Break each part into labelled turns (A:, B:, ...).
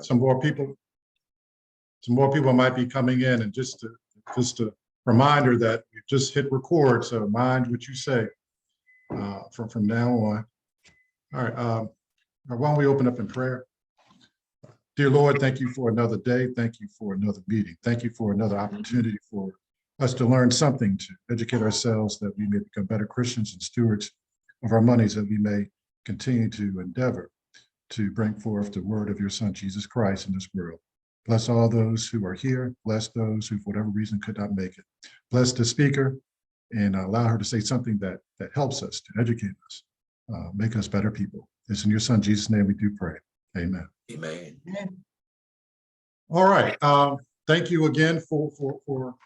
A: some more people, might be coming in, and just a reminder that we just hit record, so mind what you say from now on. All right, why don't we open up in prayer? Dear Lord, thank you for another day. Thank you for another meeting. Thank you for another opportunity for us to learn something, to educate ourselves, that we may become better Christians and stewards of our monies, that we may continue to endeavor to bring forth the word of your Son, Jesus Christ, in this world. Bless all those who are here. Bless those who, for whatever reason, could not make it. Bless the speaker and allow her to say something that helps us, to educate us, make us better people. It's in your Son, Jesus' name, we do pray. Amen.
B: Amen.
A: All right. Thank you again for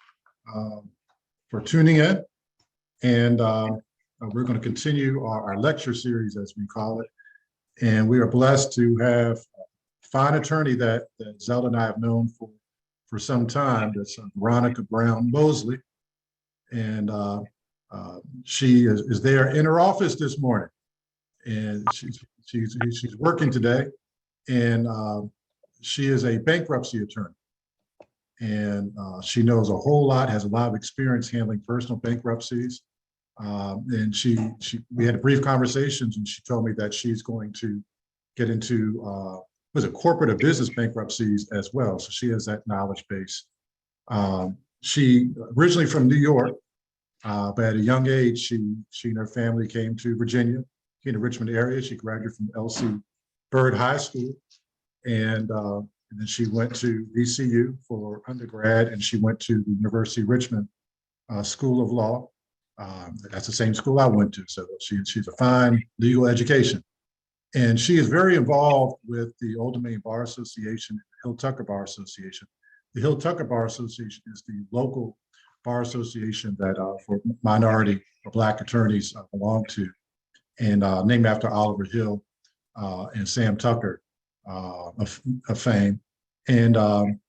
A: tuning in. And we're going to continue our lecture series, as we call it. And we are blessed to have a fine attorney that Zelda and I have known for some time. That's Veronica Brown-Moseley. And she is there in her office this morning. And she's working today. And she is a bankruptcy attorney. And she knows a whole lot, has a lot of experience handling personal bankruptcies. And we had brief conversations, and she told me that she's going to get into corporate or business bankruptcies as well. So she has that knowledge base. She originally from New York, but at a young age, she and her family came to Virginia, in the Richmond area. She graduated from L.C. Byrd High School, and then she went to VCU for undergrad, and she went to the University of Richmond School of Law. That's the same school I went to, so she's a fine legal education. And she is very involved with the Old Domain Bar Association, the Hill-Tucker Bar Association. The Hill-Tucker Bar Association is the local bar association that for minority or Black attorneys belong to, and named after Oliver Hill and Sam Tucker of fame. And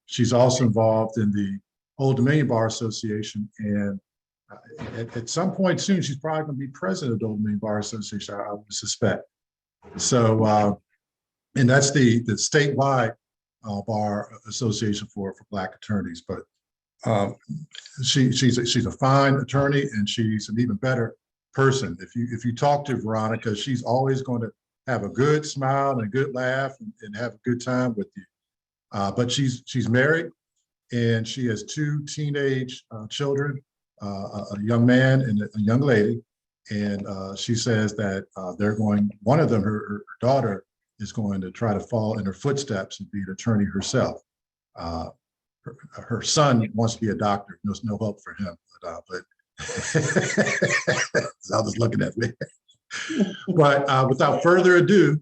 A: she's also involved in the Old Dominion Bar Association, and at some point soon, she's probably going to be president of the Old Dominion Bar Association, I would suspect. So, and that's the statewide bar association for Black attorneys. But she's a fine attorney, and she's an even better person. If you talk to Veronica, she's always going to have a good smile and a good laugh and have a good time with you. But she's married, and she has 2 teenage children, a young man and a young lady. And she says that one of them, her daughter, is going to try to follow in her footsteps and be an attorney herself. Her son wants to be a doctor. There's no hope for him, but Zelda's looking at me. But without further ado,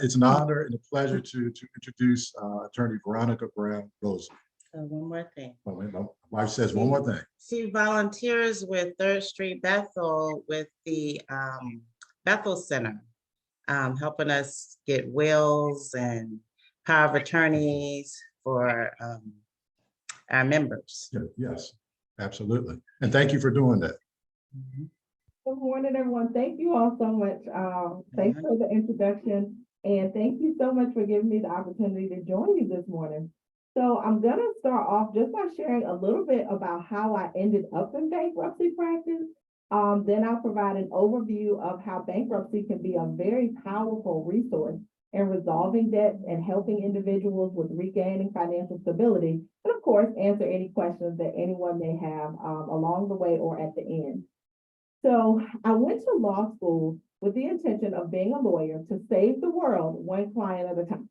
A: it's an honor and a pleasure to introduce Attorney Veronica Brown-Moseley.
C: One more thing.
A: Oh, wait, my wife says one more thing.
C: She volunteers with 3rd Street Bethel with the Bethel Center, helping us get wills and power of attorneys for our members.
A: Yeah, yes, absolutely. And thank you for doing that.
C: Mm-hmm.
D: Good morning, everyone. Thank you all so much. Thanks for the introduction, and thank you so much for giving me the opportunity to join you this morning. So I'm going to start off just by sharing a little bit about how I ended up in bankruptcy practice. Then I'll provide an overview of how bankruptcy can be a very powerful resource in resolving debt and helping individuals with regaining financial stability. And of course, answer any questions that anyone may have along the way or at the end. So I went to law school with the intention of being a lawyer to save the world one client at a time.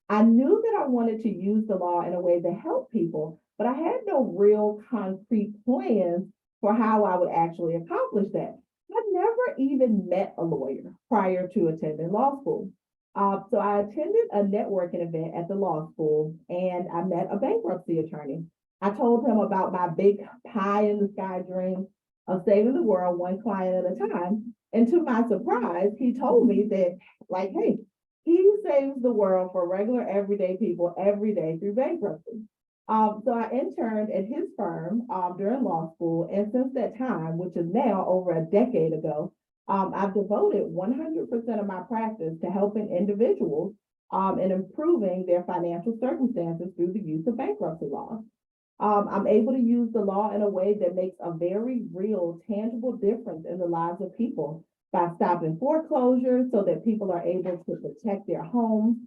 D: I knew that I wanted to use the law in a way to help people, but I had no real concrete plans for how I would actually accomplish that. I never even met a lawyer prior to attending law school. So I attended a networking event at the law school, and I met a bankruptcy attorney. I told him about my big pie in the sky dream of saving the world one client at a time. And to my surprise, he told me that, like, hey, he saves the world for regular everyday people every day through bankruptcy. So I interned at his firm during law school. And since that time, which is now over a decade ago, I've devoted 100% of my practice to helping individuals and improving their financial circumstances through the use of bankruptcy laws. I'm able to use the law in a way that makes a very real, tangible difference in the lives of people by stopping foreclosures so that people are able to protect their homes,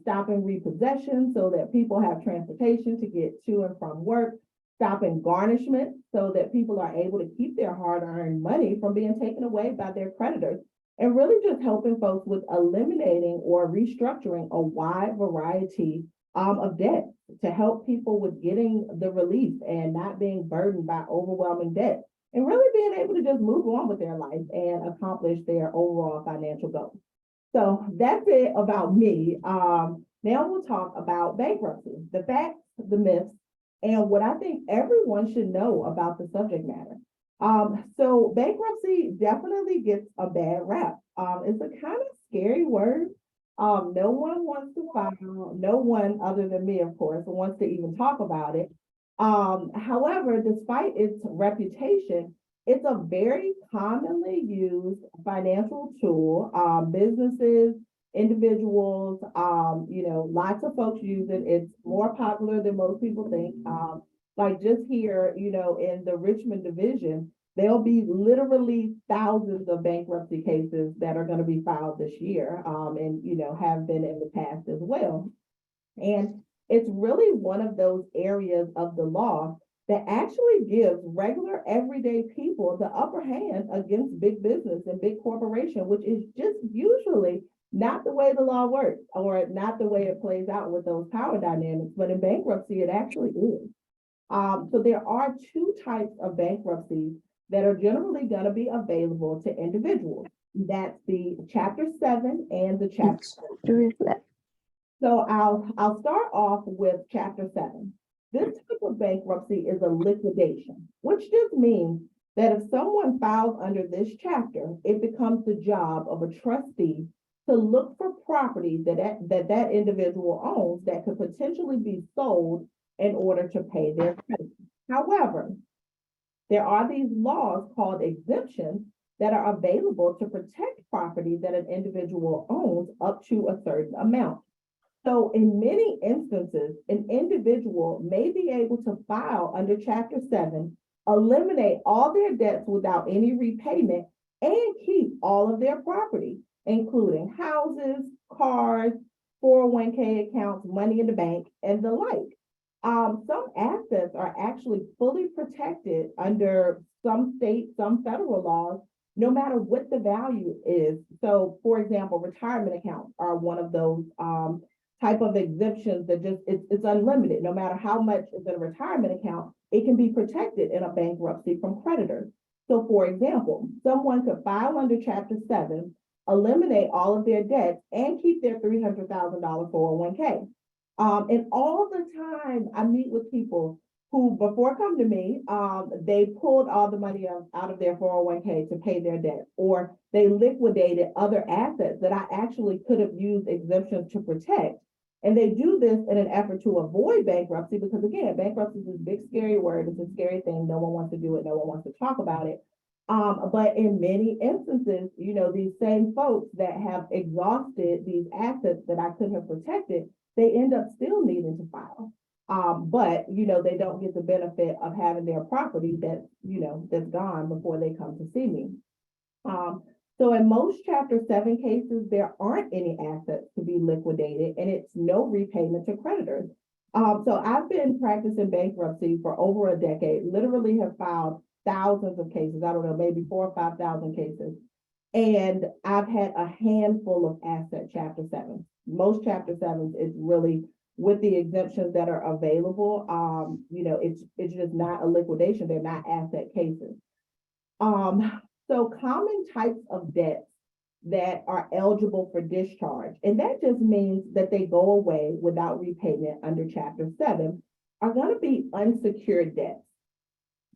D: stopping repossession so that people have transportation to get to and from work, stopping garnishment so that people are able to keep their hard-earned money from being taken away by their creditors, and really just helping folks with eliminating or restructuring a wide variety of debt to help people with getting the relief and not being burdened by overwhelming debt, and really being able to just move on with their life and accomplish their overall financial goals. So that's it about me. Now we'll talk about bankruptcy, the facts, the myths, and what I think everyone should know about the subject matter. So bankruptcy definitely gets a bad rap. It's a kind of scary word. No one wants to file, no one other than me, of course, wants to even talk about it. However, despite its reputation, it's a very commonly used financial tool. Businesses, individuals, lots of folks use it. It's more popular than most people think. Like just here, in the Richmond division, there'll be literally thousands of bankruptcy cases that are going to be filed this year, and have been in the past as well. And it's really one of those areas of the law that actually gives regular everyday people the upper hand against big business and big corporation, which is just usually not the way the law works, or not the way it plays out with those power dynamics. But in bankruptcy, it actually is. So there are two types of bankruptcies that are generally going to be available to individuals. That's the Chapter 7 and the Chapter 7. So I'll start off with Chapter 7. This type of bankruptcy is a liquidation, which just means that if someone files under this chapter, it becomes the job of a trustee to look for property that individual owns that could potentially be sold in order to pay their creditors. However, there are these laws called exemptions that are available to protect property that an individual owns up to a certain amount. So in many instances, an individual may be able to file under Chapter 7, eliminate all their debts without any repayment, and keep all of their property, including houses, cars, 401k accounts, money in the bank, and the like. Some assets are actually fully protected under some state, some federal laws, no matter what the value is. So, for example, retirement accounts are one of those type of exemptions that just, it's unlimited. No matter how much is in a retirement account, it can be protected in a bankruptcy from creditors. So, for example, someone could file under Chapter 7, eliminate all of their debts, and keep their $300,000 401k. And all the time I meet with people who, before come to me, they pulled all the money out of their 401k to pay their debt, or they liquidated other assets that I actually could have used exemptions to protect. And they do this in an effort to avoid bankruptcy, because again, bankruptcy is this big, scary word. It's a scary thing. No one wants to do it. No one wants to talk about it. But in many instances, these same folks that have exhausted these assets that I could have protected, they end up still needing to file. But they don't get the benefit of having their property that's gone before they come to see me. So in most Chapter 7 cases, there aren't any assets to be liquidated, and it's no repayment to creditors. So I've been practicing bankruptcy for over a decade, literally have filed thousands of cases. I don't know, maybe 4,000 or 5,000 cases. And I've had a handful of asset Chapter 7. Most Chapter 7s is really with the exemptions that are available. It's just not a liquidation. They're not asset cases. So common types of debts that are eligible for discharge, and that just means that they go away without repayment under Chapter 7, are going to be unsecured debts.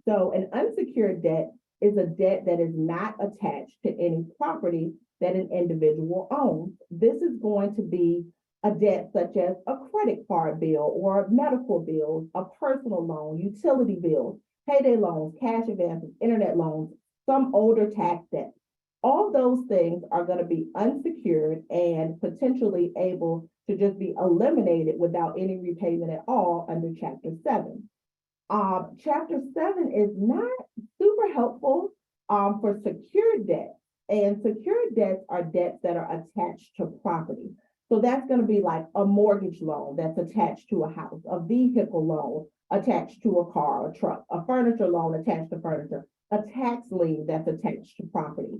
D: So an unsecured debt is a debt that is not attached to any property that an individual owns. This is going to be a debt such as a credit card bill or medical bills, a personal loan, utility bills, payday loans, cash advances, internet loans, some older tax debt. All those things are going to be unsecured and potentially able to just be eliminated without any repayment at all under Chapter 7. Chapter 7 is not super helpful for secured debt. And secured debts are debts that are attached to property. So that's going to be like a mortgage loan that's attached to a house, a vehicle loan attached to a car, a truck, a furniture loan attached to furniture, a tax lien that's attached to property.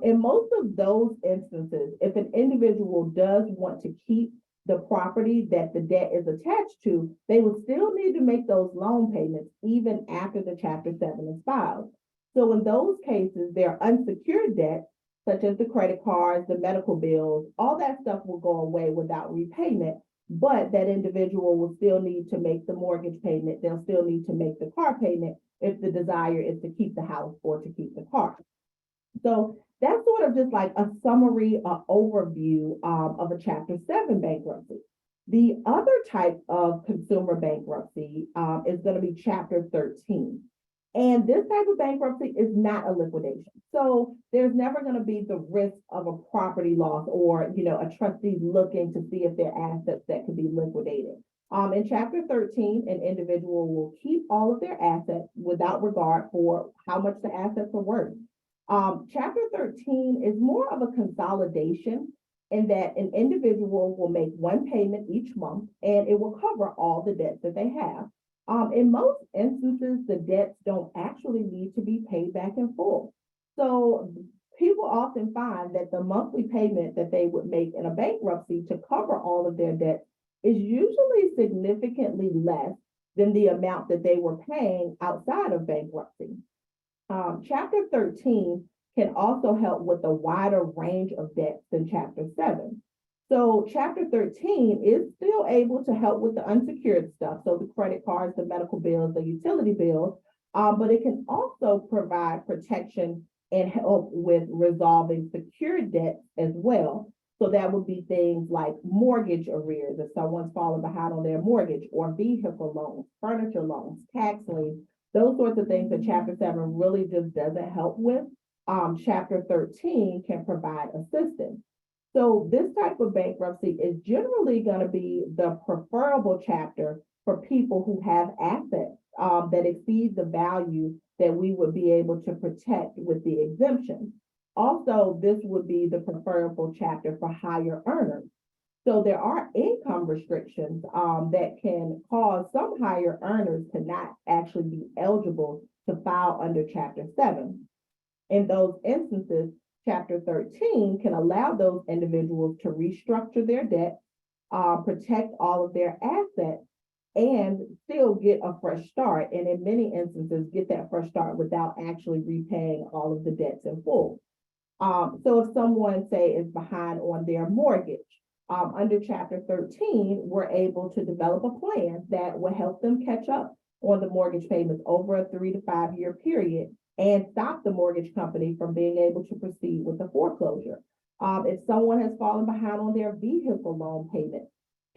D: In most of those instances, if an individual does want to keep the property that the debt is attached to, they will still need to make those loan payments even after the Chapter 7 is filed. So in those cases, their unsecured debt, such as the credit cards, the medical bills, all that stuff will go away without repayment, but that individual will still need to make the mortgage payment. They'll still need to make the car payment if the desire is to keep the house or to keep the car. So that's sort of just like a summary, overview of a Chapter 7 bankruptcy. The other type of consumer bankruptcy is going to be Chapter 13. And this type of bankruptcy is not a liquidation. So there's never going to be the risk of a property loss or, a trustee looking to see if there are assets that can be liquidated. In Chapter 13, an individual will keep all of their assets without regard for how much the assets are worth. Chapter 13 is more of a consolidation in that an individual will make one payment each month and it will cover all the debts that they have. In most instances, the debts don't actually need to be paid back in full. So people often find that the monthly payment that they would make in a bankruptcy to cover all of their debts is usually significantly less than the amount that they were paying outside of bankruptcy. Chapter 13 can also help with a wider range of debts than Chapter 7. So Chapter 13 is still able to help with the unsecured stuff, so the credit cards, the medical bills, the utility bills, but it can also provide protection and help with resolving secured debts as well. So that would be things like mortgage arrears, if someone's falling behind on their mortgage, or vehicle loans, furniture loans, tax liens, those sorts of things that Chapter 7 really just doesn't help with. Chapter 13 can provide assistance. So this type of bankruptcy is generally going to be the preferable chapter for people who have assets that exceed the value that we would be able to protect with the exemption. Also, this would be the preferable chapter for higher earners. So there are income restrictions that can cause some higher earners to not actually be eligible to file under Chapter 7. In those instances, Chapter 13 can allow those individuals to restructure their debt, protect all of their assets, and still get a fresh start. And in many instances, get that fresh start without actually repaying all of the debts in full. So if someone, say, is behind on their mortgage, under Chapter 13, we're able to develop a plan that will help them catch up on the mortgage payments over a 3 to 5 year period and stop the mortgage company from being able to proceed with the foreclosure. If someone has fallen behind on their vehicle loan payment,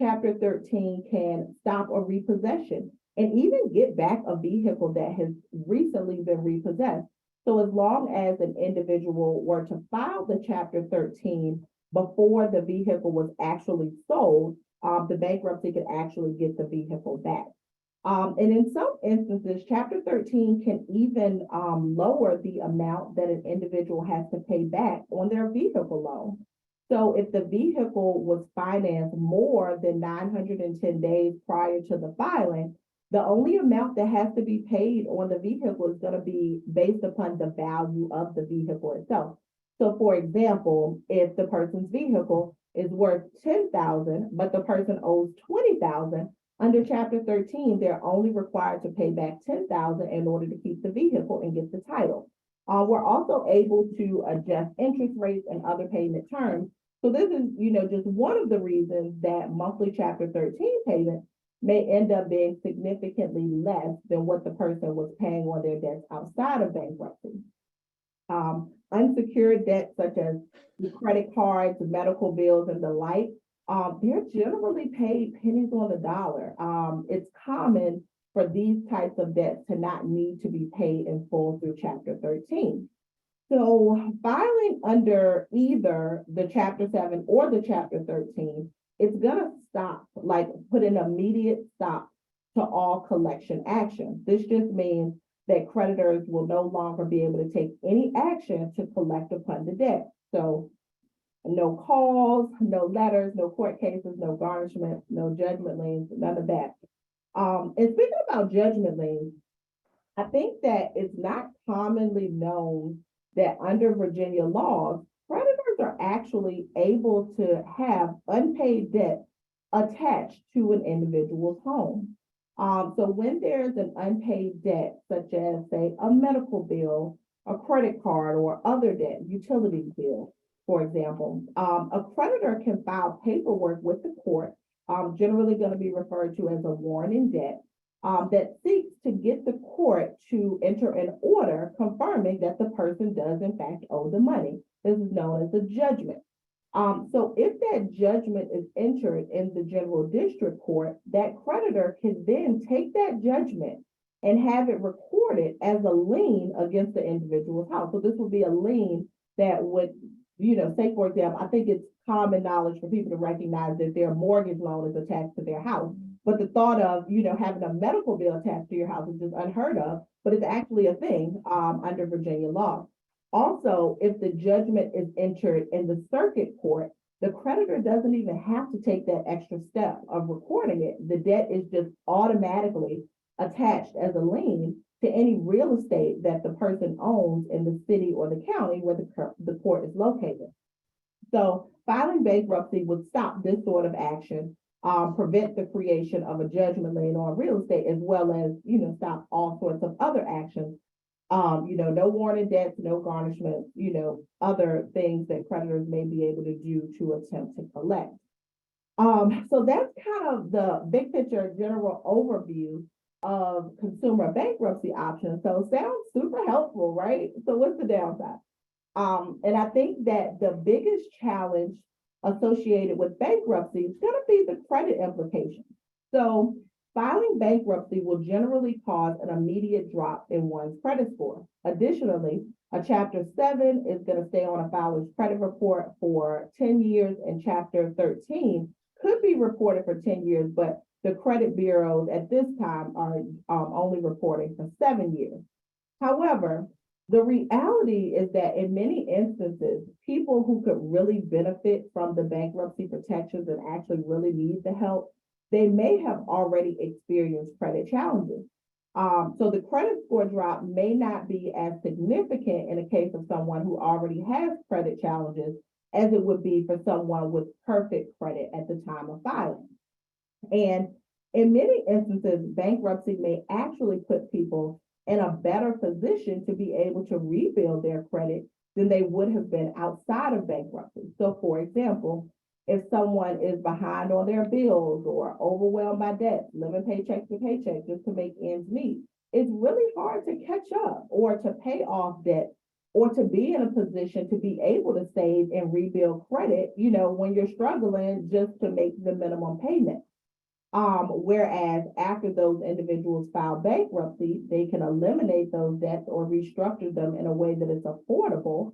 D: Chapter 13 can stop a repossession and even get back a vehicle that has recently been repossessed. So as long as an individual were to file the Chapter 13 before the vehicle was actually sold, the bankruptcy could actually get the vehicle back. And in some instances, Chapter 13 can even lower the amount that an individual has to pay back on their vehicle loan. So if the vehicle was financed more than 910 days prior to the filing, the only amount that has to be paid on the vehicle is going to be based upon the value of the vehicle itself. So for example, if the person's vehicle is worth $10,000, but the person owes $20,000, under Chapter 13, they're only required to pay back $10,000 in order to keep the vehicle and get the title. We're also able to adjust interest rates and other payment terms. So this is, just one of the reasons that monthly Chapter 13 payments may end up being significantly less than what the person was paying on their debts outside of bankruptcy. Unsecured debts such as the credit cards, the medical bills, and the like, they're generally paid pennies on the dollar. It's common for these types of debts to not need to be paid in full through Chapter 13. So filing under either the Chapter 7 or the Chapter 13, it's gonna stop, like put an immediate stop to all collection action. This just means that creditors will no longer be able to take any action to collect upon the debt. So no calls, no letters, no court cases, no garnishment, no judgment liens, none of that. And speaking about judgment liens, I think that it's not commonly known that under Virginia laws, creditors are actually able to have unpaid debt attached to an individual's home. So when there's an unpaid debt, such as say a medical bill, a credit card, or other debt, utility bill, for example, a creditor can file paperwork with the court, generally going to be referred to as a warrant in debt, that seeks to get the court to enter an order confirming that the person does in fact owe the money. This is known as a judgment. So if that judgment is entered in the general district court, that creditor can then take that judgment and have it recorded as a lien against the individual's house. So this would be a lien that would, say for example, I think it's common knowledge for people to recognize that their mortgage loan is attached to their house. But the thought of, having a medical bill attached to your house is just unheard of, but it's actually a thing under Virginia law. Also, if the judgment is entered in the circuit court, the creditor doesn't even have to take that extra step of recording it. The debt is just automatically attached as a lien to any real estate that the person owns in the city or the county where the court is located. So filing bankruptcy would stop this sort of action, prevent the creation of a judgment lien on real estate, as well as, stop all sorts of other actions. No warning debts, no garnishment, other things that creditors may be able to do to attempt to collect. So that's kind of the big picture, general overview of consumer bankruptcy options. So sounds super helpful, right? So what's the downside? And I think that the biggest challenge associated with bankruptcy is going to be the credit implications. So filing bankruptcy will generally cause an immediate drop in one's credit score. Additionally, a Chapter 7 is going to stay on a filer's credit report for 10 years, and Chapter 13 could be reported for 10 years, but the credit bureaus at this time are only reporting for 7 years. However, the reality is that in many instances, people who could really benefit from the bankruptcy protections and actually really need the help, they may have already experienced credit challenges. So the credit score drop may not be as significant in the case of someone who already has credit challenges as it would be for someone with perfect credit at the time of filing. And in many instances, bankruptcy may actually put people in a better position to be able to rebuild their credit than they would have been outside of bankruptcy. So for example, if someone is behind on their bills or overwhelmed by debt, living paycheck to paycheck just to make ends meet, it's really hard to catch up or to pay off debt or to be in a position to be able to save and rebuild credit, when you're struggling just to make the minimum payment. Whereas after those individuals file bankruptcy, they can eliminate those debts or restructure them in a way that is affordable.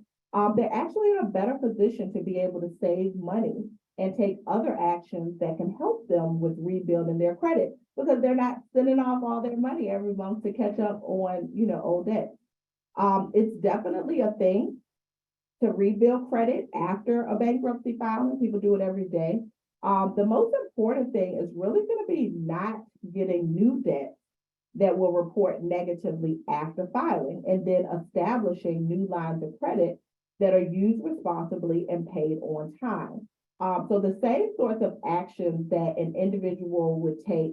D: They're actually in a better position to be able to save money and take other actions that can help them with rebuilding their credit, because they're not sending off all their money every month to catch up on, old debt. It's definitely a thing to rebuild credit after a bankruptcy filing. People do it every day. The most important thing is really going to be not getting new debt that will report negatively after filing, and then establishing new lines of credit that are used responsibly and paid on time. So the same sorts of actions that an individual would take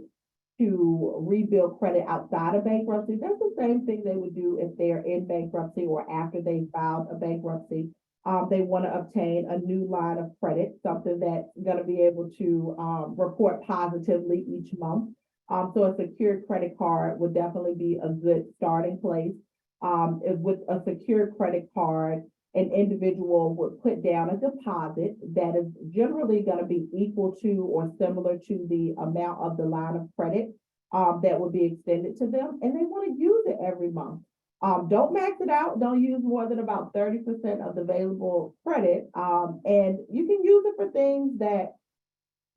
D: to rebuild credit outside of bankruptcy, that's the same thing they would do if they're in bankruptcy or after they filed a bankruptcy. They want to obtain a new line of credit, something that's going to be able to report positively each month. So a secured credit card would definitely be a good starting place. With a secured credit card, an individual would put down a deposit that is generally going to be equal to or similar to the amount of the line of credit that would be extended to them, and they want to use it every month. Don't max it out. Don't use more than about 30% of the available credit. And you can use it for things that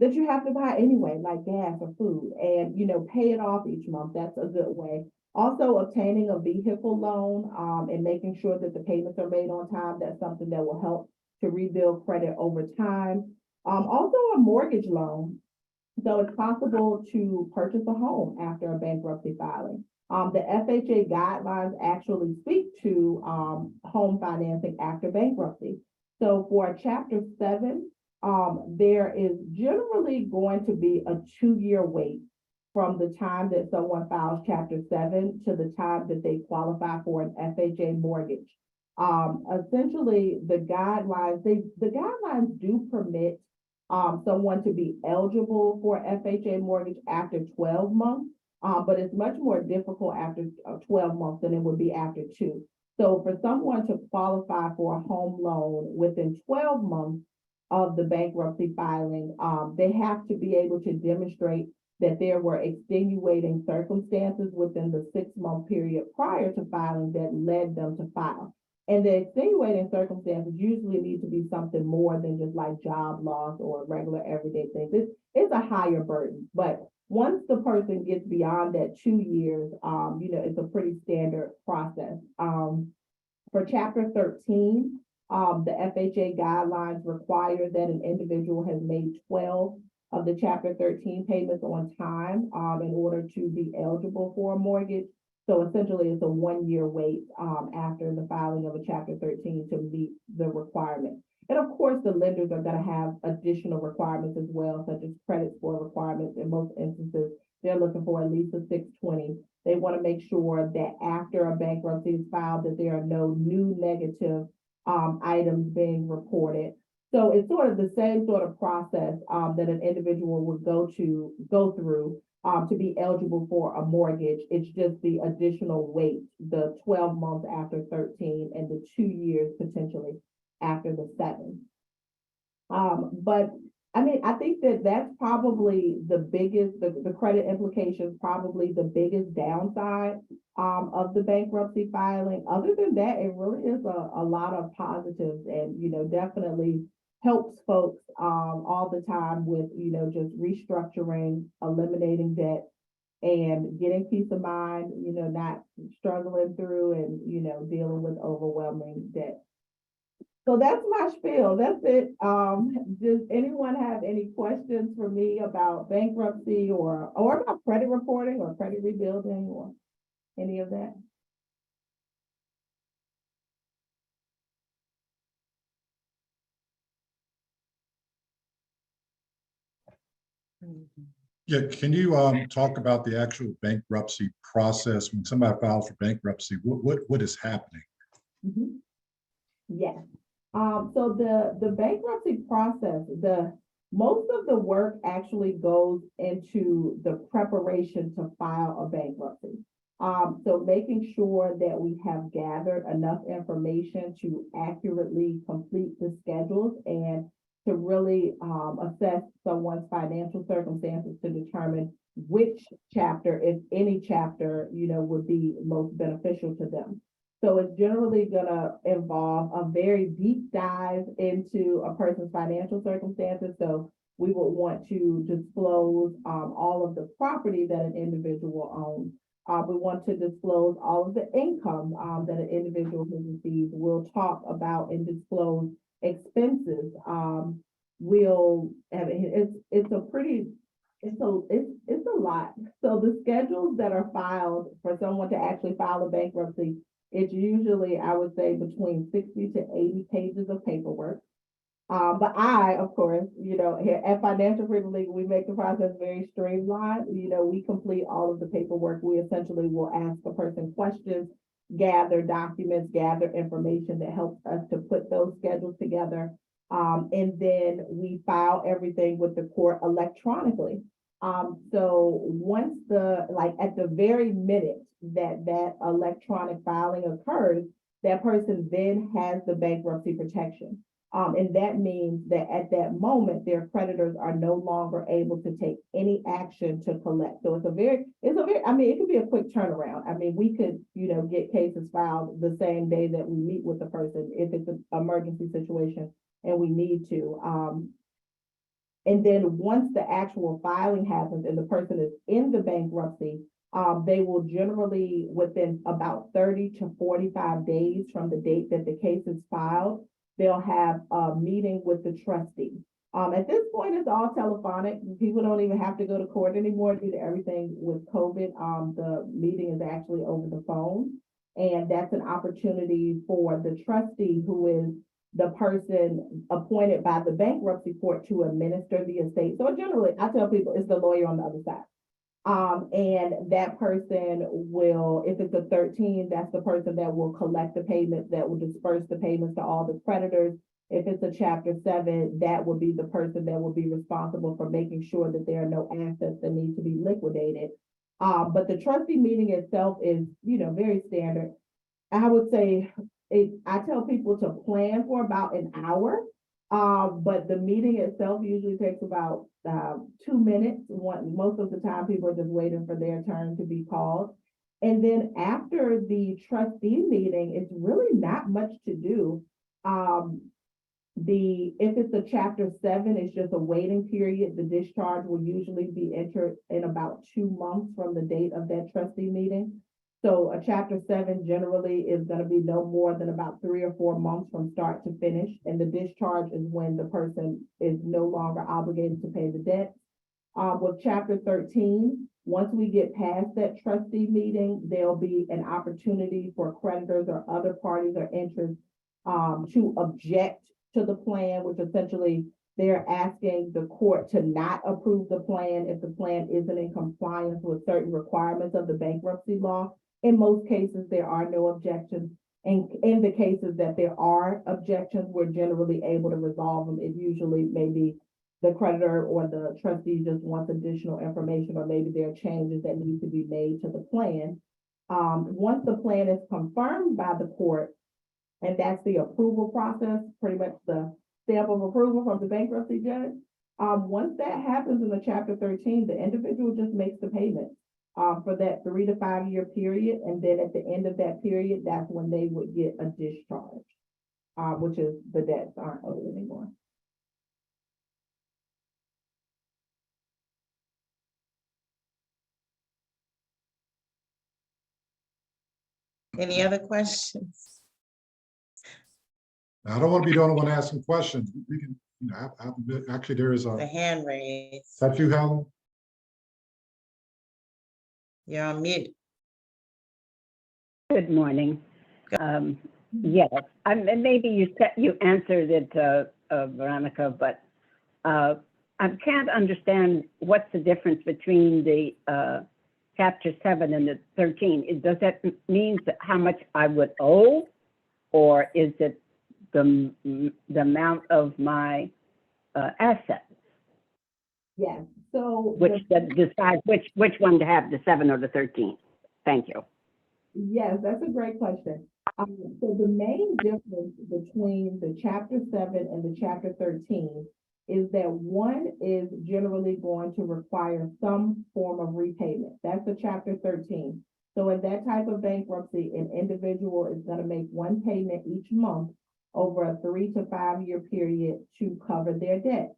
D: you have to buy anyway, like gas or food, and pay it off each month. That's a good way. Also, obtaining a vehicle loan and making sure that the payments are made on time. That's something that will help to rebuild credit over time. Also, a mortgage loan. So it's possible to purchase a home after a bankruptcy filing. The FHA guidelines actually speak to home financing after bankruptcy. So for Chapter 7, there is generally going to be a 2-year wait from the time that someone files Chapter 7 to the time that they qualify for an FHA mortgage. Essentially, the guidelines do permit someone to be eligible for FHA mortgage after 12 months, but it's much more difficult after 12 months than it would be after 2. So for someone to qualify for a home loan within 12 months of the bankruptcy filing, they have to be able to demonstrate that there were extenuating circumstances within the 6-month period prior to filing that led them to file. And the extenuating circumstances usually need to be something more than just like job loss or regular everyday things. It's a higher burden, but once the person gets beyond that 2 years, it's a pretty standard process. For Chapter 13, the FHA guidelines require that an individual has made 12 of the Chapter 13 payments on time in order to be eligible for a mortgage. So essentially, it's a 1-year wait after the filing of a Chapter 13 to meet the requirement. And of course, the lenders are going to have additional requirements as well, such as credit score requirements. In most instances, they're looking for at least a 620. They want to make sure that after a bankruptcy is filed, that there are no new negative items being reported. So it's sort of the same sort of process that an individual would go through to be eligible for a mortgage. It's just the additional wait, the 12 months after 13 and the 2 years potentially after the 7. But I mean, I think that that's probably the biggest, the credit implications, probably the biggest downside of the bankruptcy filing. Other than that, it really is a lot of positives and, definitely helps folks all the time with, just restructuring, eliminating debt, and getting peace of mind, not struggling through and, dealing with overwhelming debt. So that's my spiel. That's it. Does anyone have any questions for me about bankruptcy or about credit reporting or credit rebuilding or any of that?
A: Yeah, can you talk about the actual bankruptcy process when somebody files for bankruptcy? What is happening?
D: Mm-hmm. Yes. So the bankruptcy process, most of the work actually goes into the preparation to file a bankruptcy. So making sure that we have gathered enough information to accurately complete the schedules and to really assess someone's financial circumstances to determine which chapter, if any chapter, would be most beneficial to them. So it's generally going to involve a very deep dive into a person's financial circumstances. So we would want to disclose all of the property that an individual owns. We want to disclose all of the income that an individual has received. We'll talk about and disclose expenses. We'll have it's a lot. So the schedules that are filed for someone to actually file a bankruptcy, it's usually, I would say, between 60 to 80 pages of paperwork. But of course, here at Financial Freedom League, we make the process very streamlined. We complete all of the paperwork. We essentially will ask a person questions, gather documents, gather information that helps us to put those schedules together. And then we file everything with the court electronically. So once at the very minute that electronic filing occurs, that person then has the bankruptcy protection. And that means that at that moment, their creditors are no longer able to take any action to collect. So I mean, it could be a quick turnaround. I mean, we could, get cases filed the same day that we meet with the person if it's an emergency situation and we need to. And then once the actual filing happens and the person is in the bankruptcy, they will generally, within about 30 to 45 days from the date that the case is filed, they'll have a meeting with the trustee. At this point, it's all telephonic. People don't even have to go to court anymore due to everything with COVID. The meeting is actually over the phone. And that's an opportunity for the trustee, who is the person appointed by the bankruptcy court to administer the estate. So generally, I tell people it's the lawyer on the other side. And that person will, if it's a 13, that's the person that will collect the payments, that will disperse the payments to all the creditors. If it's a Chapter 7, that will be the person that will be responsible for making sure that there are no assets that need to be liquidated. But the trustee meeting itself is, very standard. I would say I tell people to plan for about an hour, but the meeting itself usually takes about 2 minutes. Most of the time, people are just waiting for their turn to be called. And then after the trustee meeting, it's really not much to do. If it's a Chapter 7, it's just a waiting period. The discharge will usually be entered in about 2 months from the date of that trustee meeting. So a Chapter 7 generally is going to be no more than about 3 or 4 months from start to finish. And the discharge is when the person is no longer obligated to pay the debt. With Chapter 13, once we get past that trustee meeting, there'll be an opportunity for creditors or other parties or interests to object to the plan, which essentially they're asking the court to not approve the plan if the plan isn't in compliance with certain requirements of the bankruptcy law. In most cases, there are no objections. And in the cases that there are objections, we're generally able to resolve them. It usually maybe the creditor or the trustee just wants additional information, or maybe there are changes that need to be made to the plan. Once the plan is confirmed by the court, and that's the approval process, pretty much the stamp of approval from the bankruptcy judge. Once that happens in the Chapter 13, the individual just makes the payment for that 3 to 5 year period. And then at the end of that period, that's when they would get a discharge, which is the debts aren't owed anymore.
C: Any other questions?
A: I don't want to be the only one asking questions. We can, actually there is
C: The
A: a,
C: hand raised.
A: is that you, Helen?
C: You're on mute.
B: Good morning. Yes, maybe you answered it, Veronica, but I can't understand what's the difference between the Chapter 7 and the 13. Does that mean how much I would owe, or is it the amount of my assets?
D: Yes. So
B: which decides which one to have, the 7 or the 13? Thank you.
D: Yes, that's a great question. So the main difference between the Chapter 7 and the Chapter 13 is that one is generally going to require some form of repayment. That's the Chapter 13. So in that type of bankruptcy, an individual is going to make one payment each month over a 3 to 5 year period to cover their debt.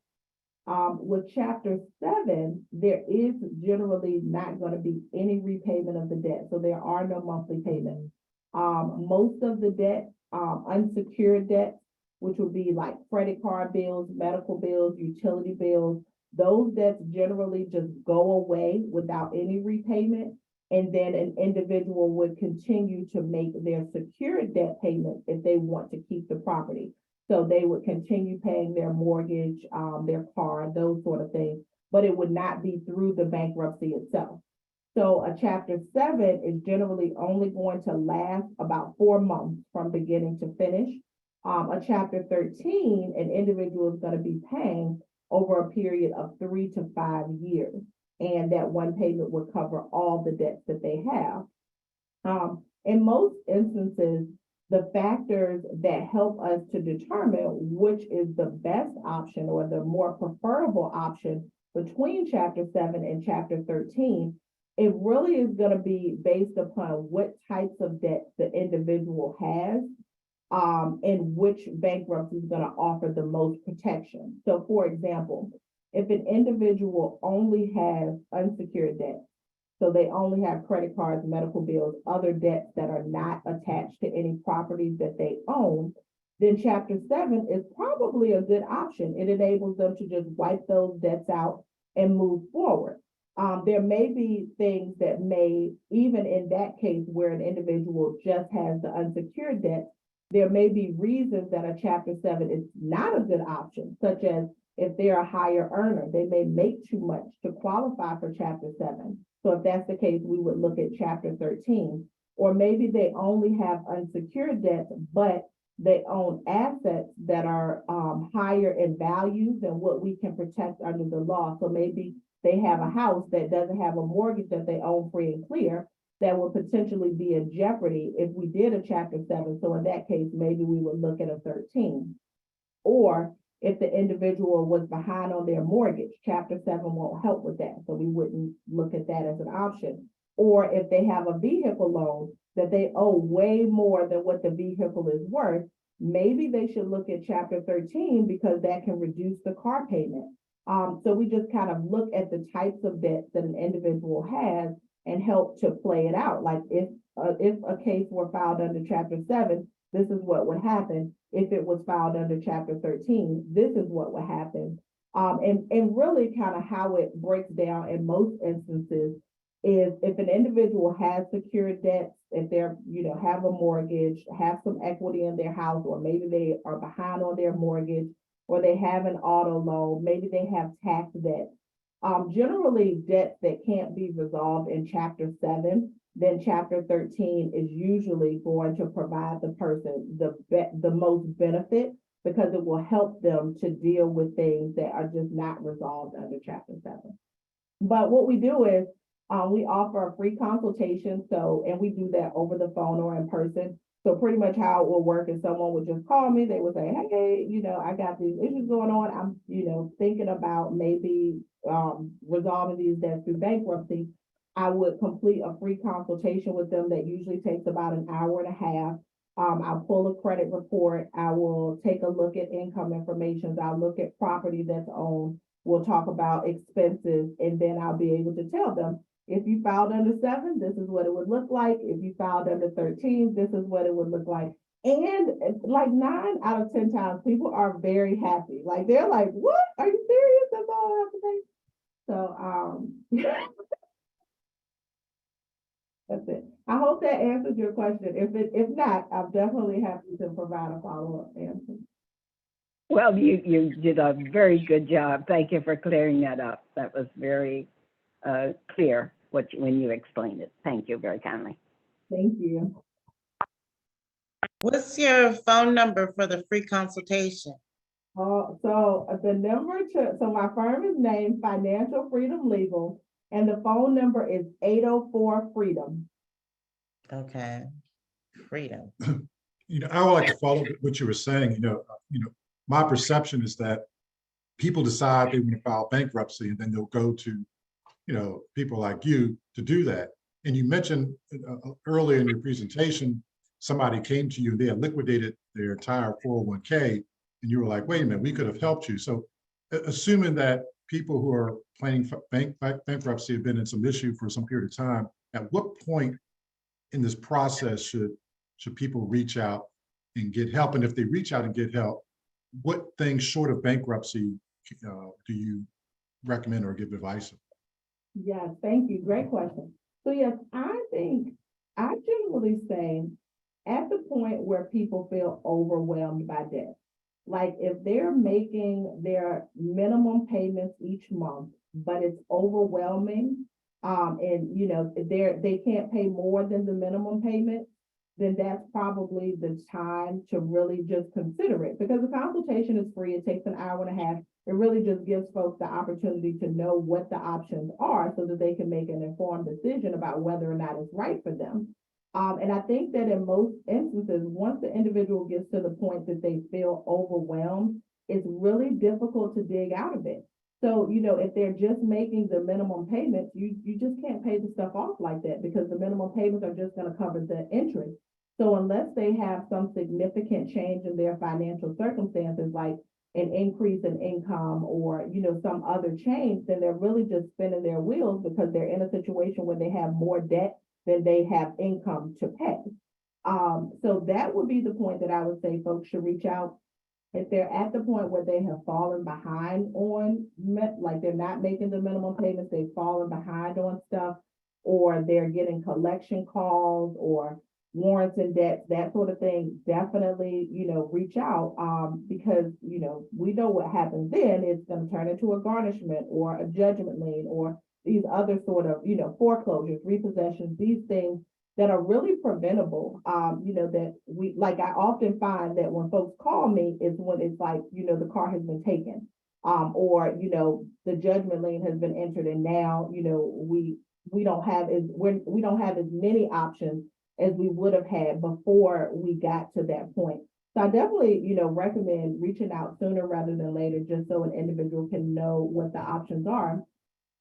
D: With Chapter 7, there is generally not going to be any repayment of the debt. So there are no monthly payments. Most of the debt, unsecured debt, which would be like credit card bills, medical bills, utility bills, those debts generally just go away without any repayment. And then an individual would continue to make their secured debt payments if they want to keep the property. So they would continue paying their mortgage, their car, those sort of things, but it would not be through the bankruptcy itself. So a Chapter 7 is generally only going to last about 4 months from beginning to finish. A Chapter 13, an individual is going to be paying over a period of 3 to 5 years. And that one payment would cover all the debts that they have. In most instances, the factors that help us to determine which is the best option or the more preferable option between Chapter 7 and Chapter 13, it really is going to be based upon what types of debt the individual has, and which bankruptcy is going to offer the most protection. So, for example, if an individual only has unsecured debt, so they only have credit cards, medical bills, other debts that are not attached to any properties that they own, then Chapter 7 is probably a good option. It enables them to just wipe those debts out and move forward. There may be things that may, even in that case where an individual just has the unsecured debt, there may be reasons that a Chapter 7 is not a good option, such as if they're a higher earner, they may make too much to qualify for Chapter 7. So if that's the case, we would look at Chapter 13. Or maybe they only have unsecured debts, but they own assets that are higher in value than what we can protect under the law. So maybe they have a house that doesn't have a mortgage that they own free and clear that would potentially be in jeopardy if we did a Chapter 7. So in that case, maybe we would look at a 13. Or if the individual was behind on their mortgage, Chapter 7 won't help with that. So we wouldn't look at that as an option. Or if they have a vehicle loan that they owe way more than what the vehicle is worth, maybe they should look at Chapter 13 because that can reduce the car payment. So we just kind of look at the types of debts that an individual has and help to play it out. Like if a case were filed under Chapter 7, this is what would happen. If it was filed under Chapter 13, this is what would happen. And really kind of how it breaks down in most instances is if an individual has secured debts, if they're, have a mortgage, have some equity in their house, or maybe they are behind on their mortgage, or they have an auto loan, maybe they have tax debt. Generally debts that can't be resolved in Chapter 7, then Chapter 13 is usually going to provide the person the most benefit because it will help them to deal with things that are just not resolved under Chapter 7. But what we do is we offer a free consultation. And we do that over the phone or in person. So pretty much how it will work is someone would just call me. They would say, hey, I got these issues going on. I'm, thinking about maybe resolving these debts through bankruptcy. I would complete a free consultation with them that usually takes about an hour and a half. I'll pull a credit report. I will take a look at income information. I'll look at property that's owned. We'll talk about expenses, and then I'll be able to tell them, if you filed under 7, this is what it would look like. If you filed under 13, this is what it would look like. And like 9 out of 10 times, people are very happy. Like they're like, what? Are you serious? That's all I have to pay? So that's it. I hope that answers your question. If not, I'm definitely happy to provide a follow-up answer.
B: Well, you did a very good job. Thank you for clearing that up. That was very clear when you explained it. Thank you very kindly.
D: Thank you.
C: What's your phone number for the free consultation?
D: So the number so my firm is named Financial Freedom Legal, and the phone number is 804-FREEDOM.
C: Okay, Freedom.
A: I would like to follow what you were saying. My perception is that people decide they want to file bankruptcy, and then they'll go to, people like you to do that. And you mentioned earlier in your presentation, somebody came to you and they had liquidated their entire 401k, and you were like, wait a minute, we could have helped you. So assuming that people who are planning for bankruptcy have been in some issue for some period of time, at what point in this process should people reach out and get help? And if they reach out and get help, what things short of bankruptcy do you recommend or give advice on?
D: Yes, thank you. Great question. So yes, I think I generally say at the point where people feel overwhelmed by debt, like if they're making their minimum payments each month, but it's overwhelming, and they can't pay more than the minimum payment, then that's probably the time to really just consider it, because the consultation is free. It takes an hour and a half. It really just gives folks the opportunity to know what the options are so that they can make an informed decision about whether or not it's right for them. And I think that in most instances, once the individual gets to the point that they feel overwhelmed, it's really difficult to dig out of it. So, if they're just making the minimum payments, you just can't pay the stuff off like that because the minimum payments are just going to cover the interest. So unless they have some significant change in their financial circumstances, like an increase in income or, some other change, then they're really just spinning their wheels because they're in a situation where they have more debt than they have income to pay. So that would be the point that I would say folks should reach out. If they're at the point where they have fallen behind on, like they're not making the minimum payments, they've fallen behind on stuff, or they're getting collection calls or warrants and debts, that sort of thing, definitely, reach out, because, we know what happens then. It's going to turn into a garnishment or a judgment lien or these other sort of, foreclosures, repossessions, these things that are really preventable, that I often find that when folks call me is when it's like, the car has been taken, or, the judgment lien has been entered and now, we don't have as many options as we would have had before we got to that point. So I definitely, recommend reaching out sooner rather than later, just so an individual can know what the options are.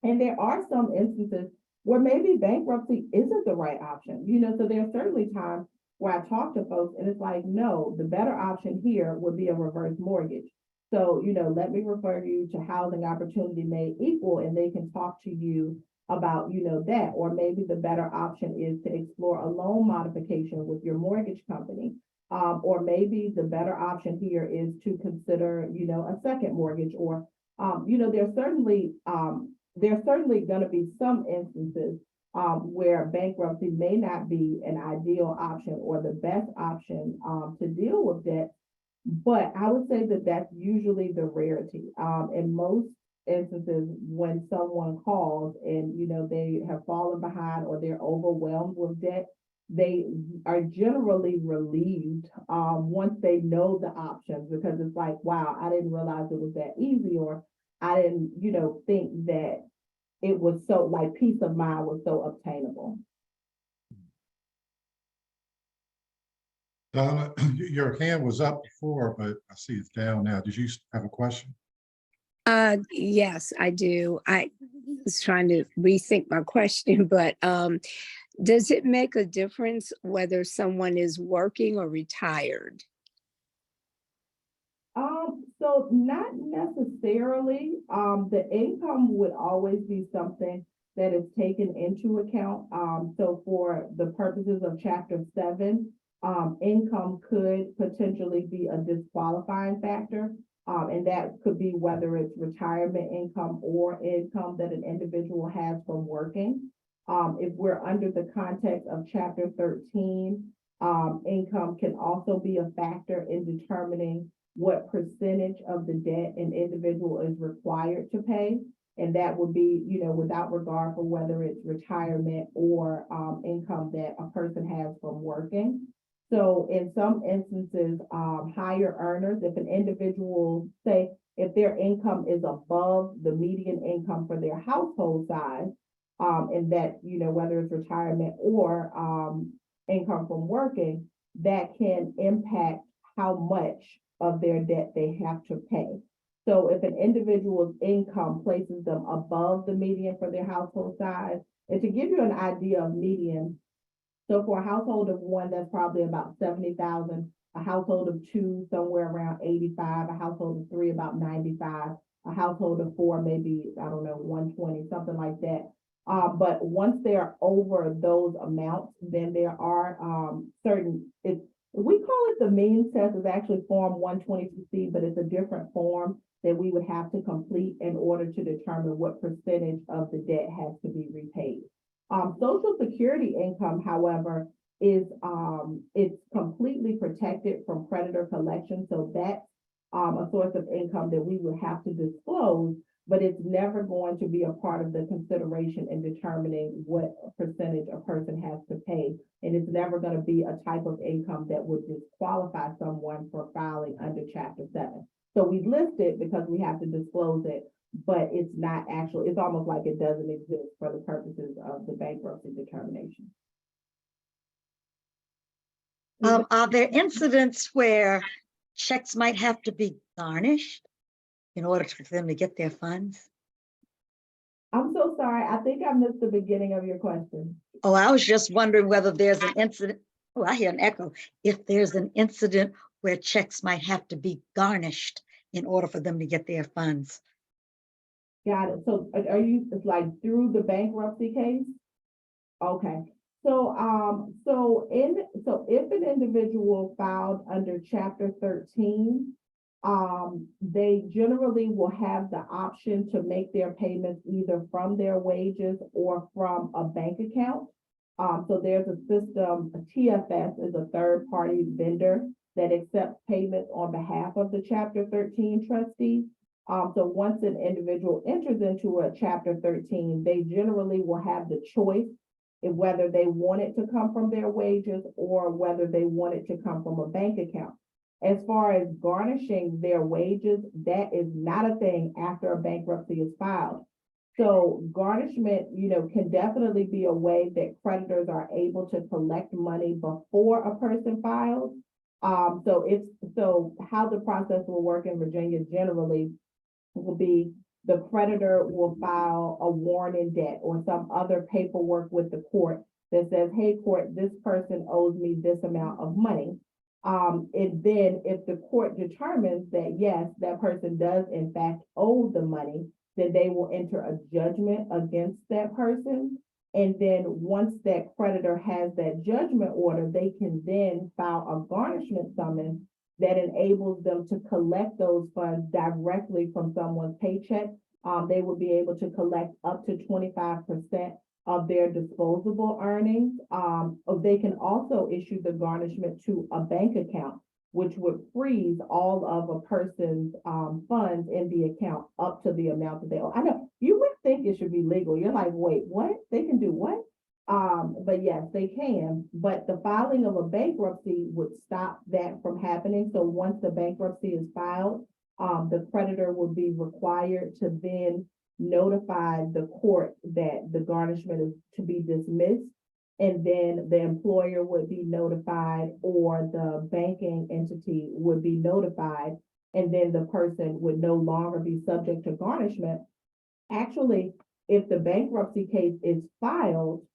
D: And there are some instances where maybe bankruptcy isn't the right option, so there's certainly times where I talk to folks and it's like, no, the better option here would be a reverse mortgage. So, let me refer you to Housing Opportunity Made Equal, and they can talk to you about, that, or maybe the better option is to explore a loan modification with your mortgage company. Or maybe the better option here is to consider, a second mortgage, or, there's certainly going to be some instances where bankruptcy may not be an ideal option or the best option to deal with debt. But I would say that that's usually the rarity. In most instances, when someone calls and, they have fallen behind or they're overwhelmed with debt, they are generally relieved once they know the options, because it's like, wow, I didn't realize it was that easy, or I didn't, think that it was so, like, peace of mind was so obtainable.
A: Donna, your hand was up before, but I see it's down now. Did you have a question?
E: Yes, I do. I was trying to rethink my question, but does it make a difference whether someone is working or retired?
D: So not necessarily. The income would always be something that is taken into account. So for the purposes of Chapter 7, income could potentially be a disqualifying factor. And that could be whether it's retirement income or income that an individual has from working. If we're under the context of Chapter 13, income can also be a factor in determining what percentage of the debt an individual is required to pay. And that would be, without regard for whether it's retirement or income that a person has from working. So in some instances, higher earners, if an individual, say, if their income is above the median income for their household size, and that, whether it's retirement or income from working, that can impact how much of their debt they have to pay. So if an individual's income places them above the median for their household size, and to give you an idea of median, so for a household of one, that's probably about 70,000, a household of two, somewhere around 85, a household of three, about 95, a household of four, maybe, I don't know, 120, something like that. But once they're over those amounts, then there are certain, we call it the means test. Is actually Form 122C, but it's a different form that we would have to complete in order to determine what percentage of the debt has to be repaid. Social Security income, however, is it's completely protected from creditor collection. So that's a source of income that we would have to disclose, but it's never going to be a part of the consideration in determining what percentage a person has to pay. And it's never going to be a type of income that would disqualify someone for filing under Chapter 7. So we list it because we have to disclose it, but it's not actual, it's almost like it doesn't exist for the purposes of the bankruptcy determination.
F: Are there incidents where checks might have to be garnished in order for them to get their funds?
D: I'm so sorry. I think I missed the beginning of your question.
F: Oh, I was just wondering whether there's an incident. Oh, I hear an echo. If there's an incident where checks might have to be garnished in order for them to get their funds.
D: Got it. So are you, it's like through the bankruptcy case? Okay. So if an individual filed under Chapter 13, they generally will have the option to make their payments either from their wages or from a bank account. So there's a system, a TFS is a third-party vendor that accepts payments on behalf of the Chapter 13 trustee. So once an individual enters into a Chapter 13, they generally will have the choice in whether they want it to come from their wages or whether they want it to come from a bank account. As far as garnishing their wages, that is not a thing after a bankruptcy is filed. So garnishment, can definitely be a way that creditors are able to collect money before a person files. So how the process will work in Virginia generally will be the creditor will file a warrant in debt or some other paperwork with the court that says, hey, court, this person owes me this amount of money. And then if the court determines that, yes, that person does in fact owe the money, then they will enter a judgment against that person. And then once that creditor has that judgment order, they can then file a garnishment summons that enables them to collect those funds directly from someone's paycheck. They will be able to collect up to 25% of their disposable earnings. They can also issue the garnishment to a bank account, which would freeze all of a person's funds in the account up to the amount that they owe. I know you would think it should be legal. You're like, wait, what? They can do what? But yes, they can. But the filing of a bankruptcy would stop that from happening. So once the bankruptcy is filed, the creditor will be required to then notify the court that the garnishment is to be dismissed. And then the employer would be notified or the banking entity would be notified. And then the person would no longer be subject to garnishment. Actually, if the bankruptcy case is filed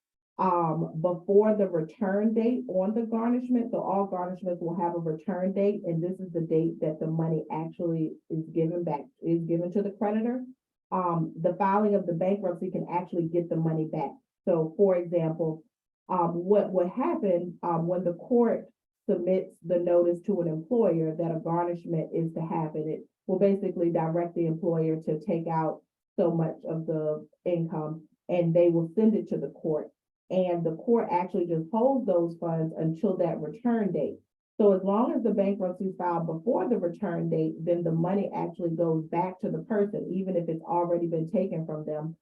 D: before the return date on the garnishment, so all garnishments will have a return date, and this is the date that the money actually is given to the creditor. The filing of the bankruptcy can actually get the money back. So for example, what would happen when the court submits the notice to an employer that a garnishment is to happen, it will basically direct the employer to take out so much of the income and they will send it to the court. And the court actually just holds those funds until that return date. So as long as the bankruptcy is filed before the return date, then the money actually goes back to the person, even if it's already been taken from them,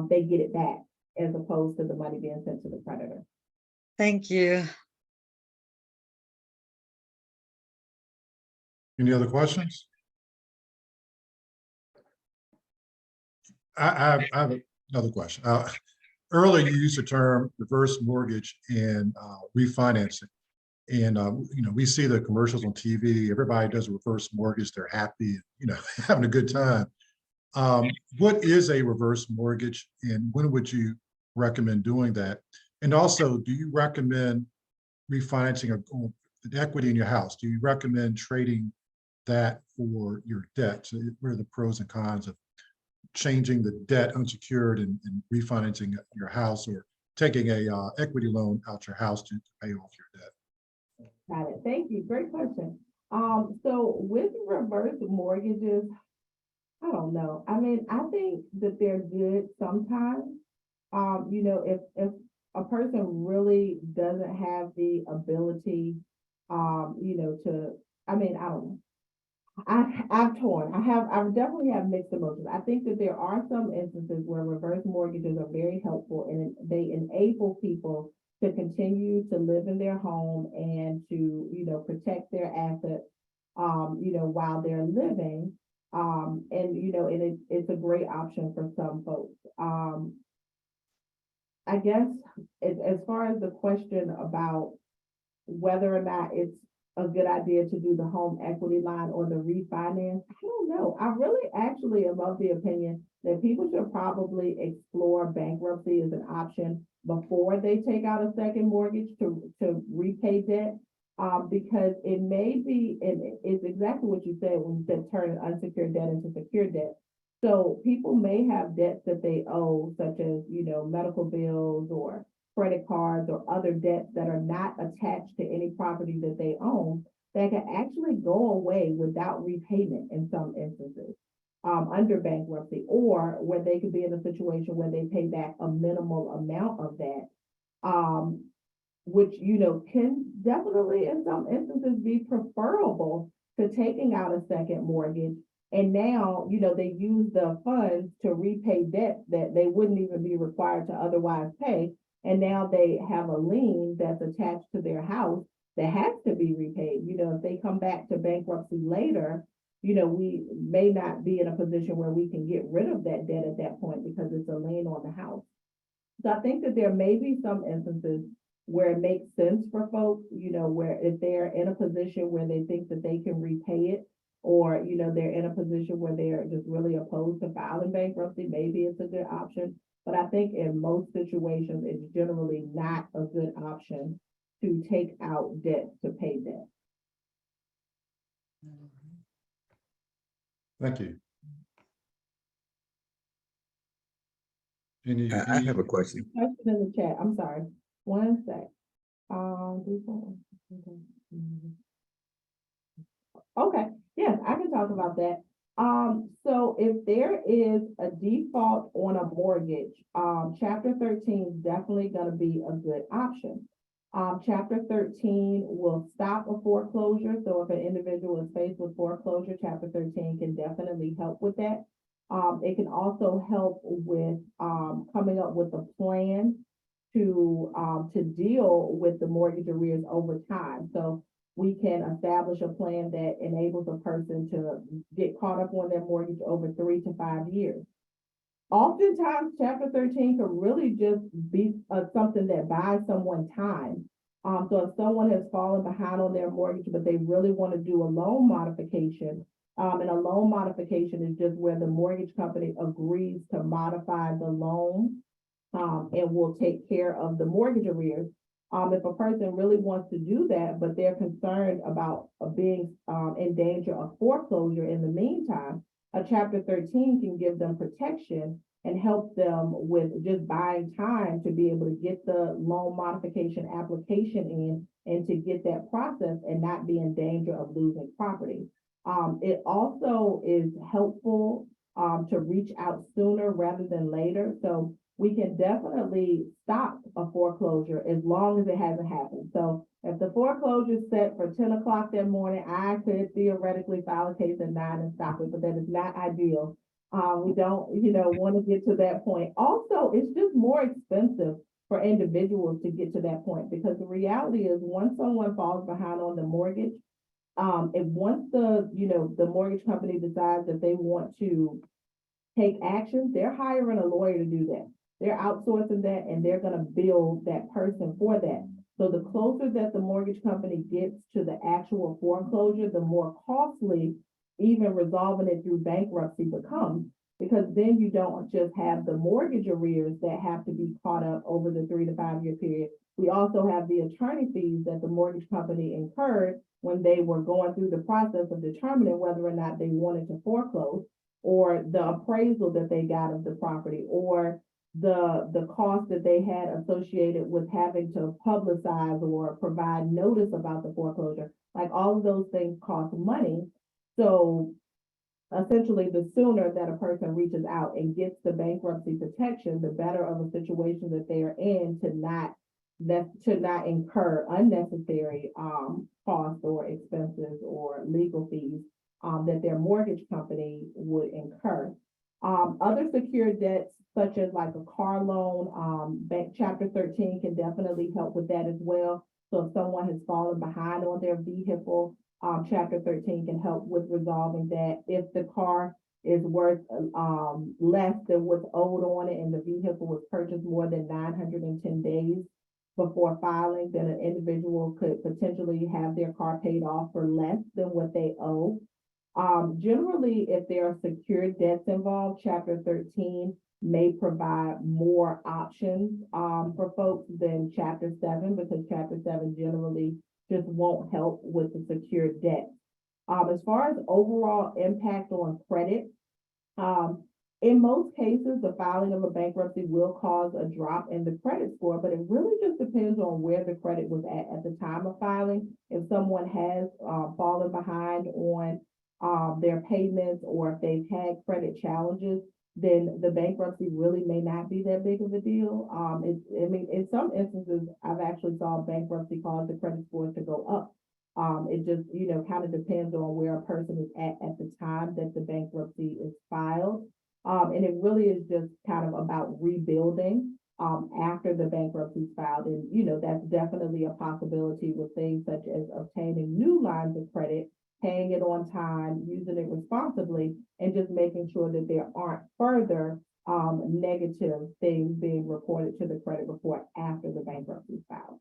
D: they get it back as opposed to the money being sent to the creditor.
F: Thank you.
A: Any other questions? I have another question. Earlier, you used the term reverse mortgage and refinancing. And, we see the commercials on TV. Everybody does a reverse mortgage. They're happy, having a good time. What is a reverse mortgage and when would you recommend doing that? And also, do you recommend refinancing the equity in your house? Do you recommend trading that for your debt? So what are the pros and cons of changing the debt unsecured and refinancing your house or taking a equity loan out your house to pay off your debt?
D: Got it. Thank you. Great question. So with reverse mortgages, I don't know. I mean, I think that they're good sometimes. If a person really doesn't have the ability, I don't know. I've torn. I definitely have mixed emotions. I think that there are some instances where reverse mortgages are very helpful and they enable people to continue to live in their home and to, protect their assets, while they're living. It's a great option for some folks. I guess as far as the question about whether or not it's a good idea to do the home equity line or the refinance. I don't know. I really actually am of the opinion that people should probably explore bankruptcy as an option before they take out a second mortgage to repay debt. Because it may be, and it's exactly what you said when you said turn unsecured debt into secured debt. So people may have debts that they owe, such as, medical bills or credit cards or other debts that are not attached to any property that they own, that can actually go away without repayment in some instances, under bankruptcy, or where they could be in a situation where they pay back a minimal amount of that, which, can definitely in some instances be preferable to taking out a second mortgage. And now, they use the funds to repay debt that they wouldn't even be required to otherwise pay. And now they have a lien that's attached to their house that has to be repaid. If they come back to bankruptcy later, we may not be in a position where we can get rid of that debt at that point because it's a lien on the house. So I think that there may be some instances where it makes sense for folks, where if they're in a position where they think that they can repay it, or, they're in a position where they're just really opposed to filing bankruptcy, maybe it's a good option. But I think in most situations, it's generally not a good option to take out debt to pay debt.
A: Thank you.
G: I have a question.
D: Question in the chat, I'm sorry, one sec. Okay, yes, I can talk about that. So if there is a default on a mortgage, chapter 13 is definitely gonna be a good option. Chapter 13 will stop a foreclosure. So if an individual is faced with foreclosure, chapter 13 can definitely help with that. It can also help with coming up with a plan to deal with the mortgage arrears over time. So we can establish a plan that enables a person to get caught up on their mortgage over 3 to 5 years. Oftentimes, chapter 13 can really just be something that buys someone time. So if someone has fallen behind on their mortgage, but they really want to do a loan modification, and a loan modification is just where the mortgage company agrees to modify the loan, and will take care of the mortgage arrears. If a person really wants to do that, but they're concerned about being in danger of foreclosure in the meantime, a chapter 13 can give them protection and help them with just buying time to be able to get the loan modification application in and to get that process and not be in danger of losing property. It also is helpful to reach out sooner rather than later. So we can definitely stop a foreclosure as long as it hasn't happened. So if the foreclosure is set for 10 o'clock that morning, I could theoretically file a case at 9 and stop it, but that is not ideal. We don't, want to get to that point. Also, it's just more expensive for individuals to get to that point, because the reality is once someone falls behind on the mortgage, if once the mortgage company decides that they want to take action, they're hiring a lawyer to do that. They're outsourcing that, and they're going to bill that person for that. So the closer that the mortgage company gets to the actual foreclosure, the more costly even resolving it through bankruptcy becomes, because then you don't just have the mortgage arrears that have to be caught up over the 3 to 5 year period. We also have the attorney fees that the mortgage company incurred when they were going through the process of determining whether or not they wanted to foreclose, or the appraisal that they got of the property, or the cost that they had associated with having to publicize or provide notice about the foreclosure. Like, all of those things cost money. So essentially, the sooner that a person reaches out and gets the bankruptcy protection, the better of a situation that they are in to not incur unnecessary costs or expenses or legal fees that their mortgage company would incur. Other secured debts, such as like a car loan, bank chapter 13 can definitely help with that as well. So if someone has fallen behind on their vehicle, chapter 13 can help with resolving that. If the car is worth less than what's owed on it and the vehicle was purchased more than 910 days before filing, then an individual could potentially have their car paid off for less than what they owe. Generally, if there are secured debts involved, Chapter 13 may provide more options for folks than Chapter 7, because Chapter 7 generally just won't help with the secured debt. As far as overall impact on credit, in most cases, the filing of a bankruptcy will cause a drop in the credit score, but it really just depends on where the credit was at the time of filing. If someone has fallen behind on their payments, or if they've had credit challenges, then the bankruptcy really may not be that big of a deal. I mean, in some instances, I've actually saw bankruptcy cause the credit scores to go up. It just, kind of depends on where a person is at the time that the bankruptcy is filed. And it really is just kind of about rebuilding after the bankruptcy is filed. And, that's definitely a possibility with things such as obtaining new lines of credit, paying it on time, using it responsibly, and just making sure that there aren't further negative things being reported to the credit report after the bankruptcy is filed.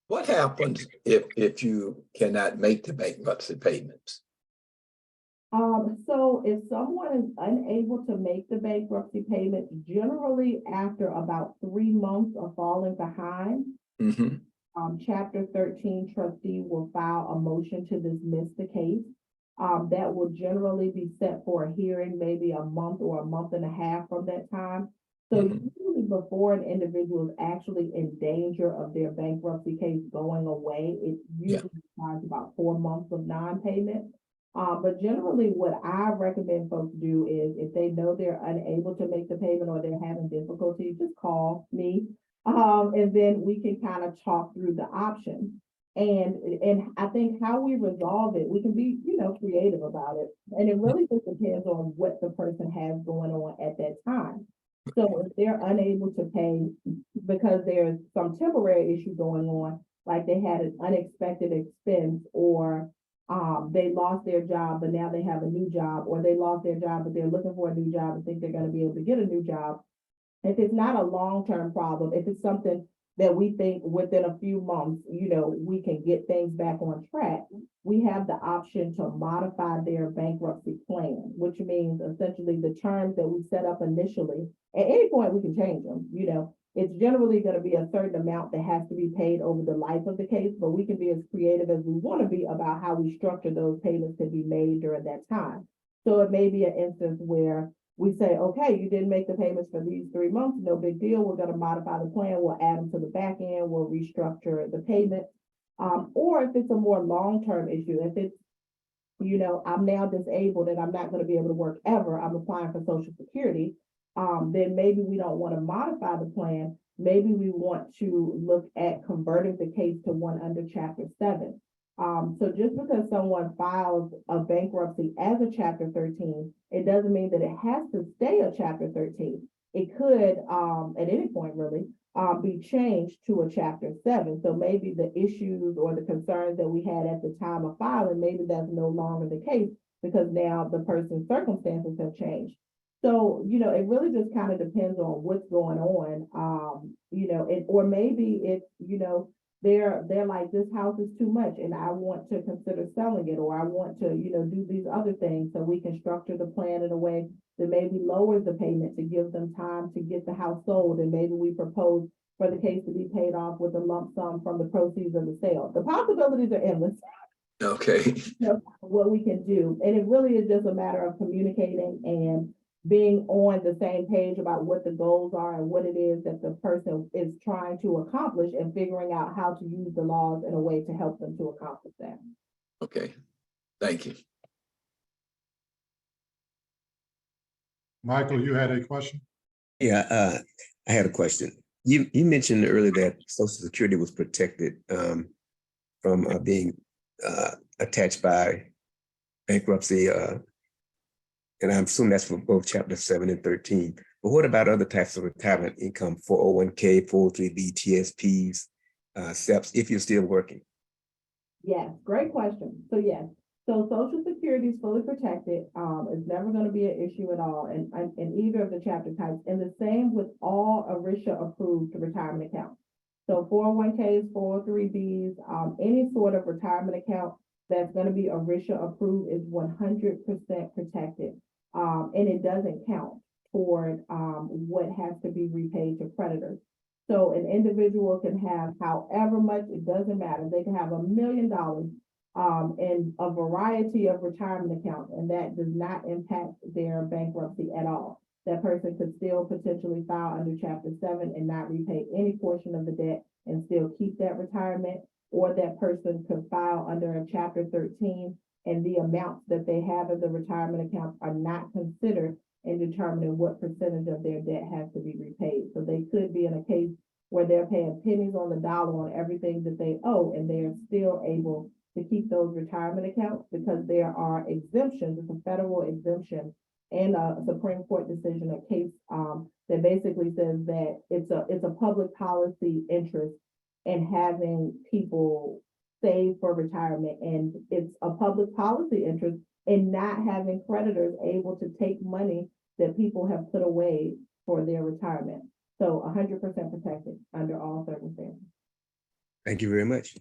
G: What happens if you cannot make the bankruptcy payments?
D: So if someone is unable to make the bankruptcy payment, generally after about 3 months of falling behind, Chapter 13 trustee will file a motion to dismiss the case. That will generally be set for a hearing, maybe a month or a month and a half from that time. So usually before an individual is actually in danger of their bankruptcy case going away, it usually requires about 4 months of non-payment. But generally what I recommend folks do is, if they know they're unable to make the payment or they're having difficulty, just call me. And then we can kind of talk through the options. And I think how we resolve it, we can be, creative about it. And it really just depends on what the person has going on at that time. So if they're unable to pay because there's some temporary issue going on, like they had an unexpected expense, or they lost their job, but now they have a new job, or they lost their job, but they're looking for a new job and think they're going to be able to get a new job. If it's not a long-term problem, if it's something that we think within a few months, we can get things back on track, we have the option to modify their bankruptcy plan, which means essentially the terms that we set up initially. At any point, we can change them. It's generally going to be a certain amount that has to be paid over the life of the case, but we can be as creative as we want to be about how we structure those payments to be made during that time. So it may be an instance where we say, okay, you didn't make the payments for these 3 months, no big deal. We're going to modify the plan. We'll add them to the back end. We'll restructure the payment. Or if it's a more long-term issue, if it's, I'm now disabled and I'm not going to be able to work ever, I'm applying for Social Security, then maybe we don't want to modify the plan. Maybe we want to look at converting the case to one under Chapter 7. So just because someone files a bankruptcy as a Chapter 13, it doesn't mean that it has to stay a Chapter 13. It could, at any point really, be changed to a Chapter 7. So maybe the issues or the concerns that we had at the time of filing, maybe that's no longer the case because now the person's circumstances have changed. So, it really just kind of depends on what's going on, or maybe it's, they're like, this house is too much and I want to consider selling it, or I want to, do these other things. So we can structure the plan in a way that maybe lowers the payment to give them time to get the house sold. And maybe we propose for the case to be paid off with a lump sum from the proceeds of the sale. The possibilities are endless.
G: Okay.
D: What we can do. And it really is just a matter of communicating and being on the same page about what the goals are and what it is that the person is trying to accomplish, and figuring out how to use the laws in a way to help them to accomplish that.
G: Okay, thank you.
A: Michael, you had a question?
H: Yeah, I had a question. You mentioned earlier that Social Security was protected from being attached by bankruptcy, and I'm assuming that's for both Chapter 7 and 13. But what about other types of retirement income, 401k, 403b, TSPs, SEPs, if you're still working?
D: Yes, great question. So yes, So Social Security is fully protected. It's never going to be an issue at all in either of the chapter types. And the same with all ERISA approved retirement accounts. So 401ks, 403bs, any sort of retirement account that's going to be ERISA approved is 100% protected. And it doesn't count toward what has to be repaid to creditors. So an individual can have however much, it doesn't matter. They can have $1 million in a variety of retirement accounts, and that does not impact their bankruptcy at all. That person could still potentially file under Chapter 7 and not repay any portion of the debt and still keep that retirement, or that person could file under a Chapter 13 and the amounts that they have in the retirement accounts are not considered in determining what percentage of their debt has to be repaid. So they could be in a case where they're paying pennies on the dollar on everything that they owe, and they are still able to keep those retirement accounts because there are exemptions. It's a federal exemption and a Supreme Court decision, a case that basically says that it's a public policy interest in having people save for retirement, and it's a public policy interest in not having creditors able to take money that people have put away for their retirement. So 100% protected under all circumstances.
H: Thank you very much.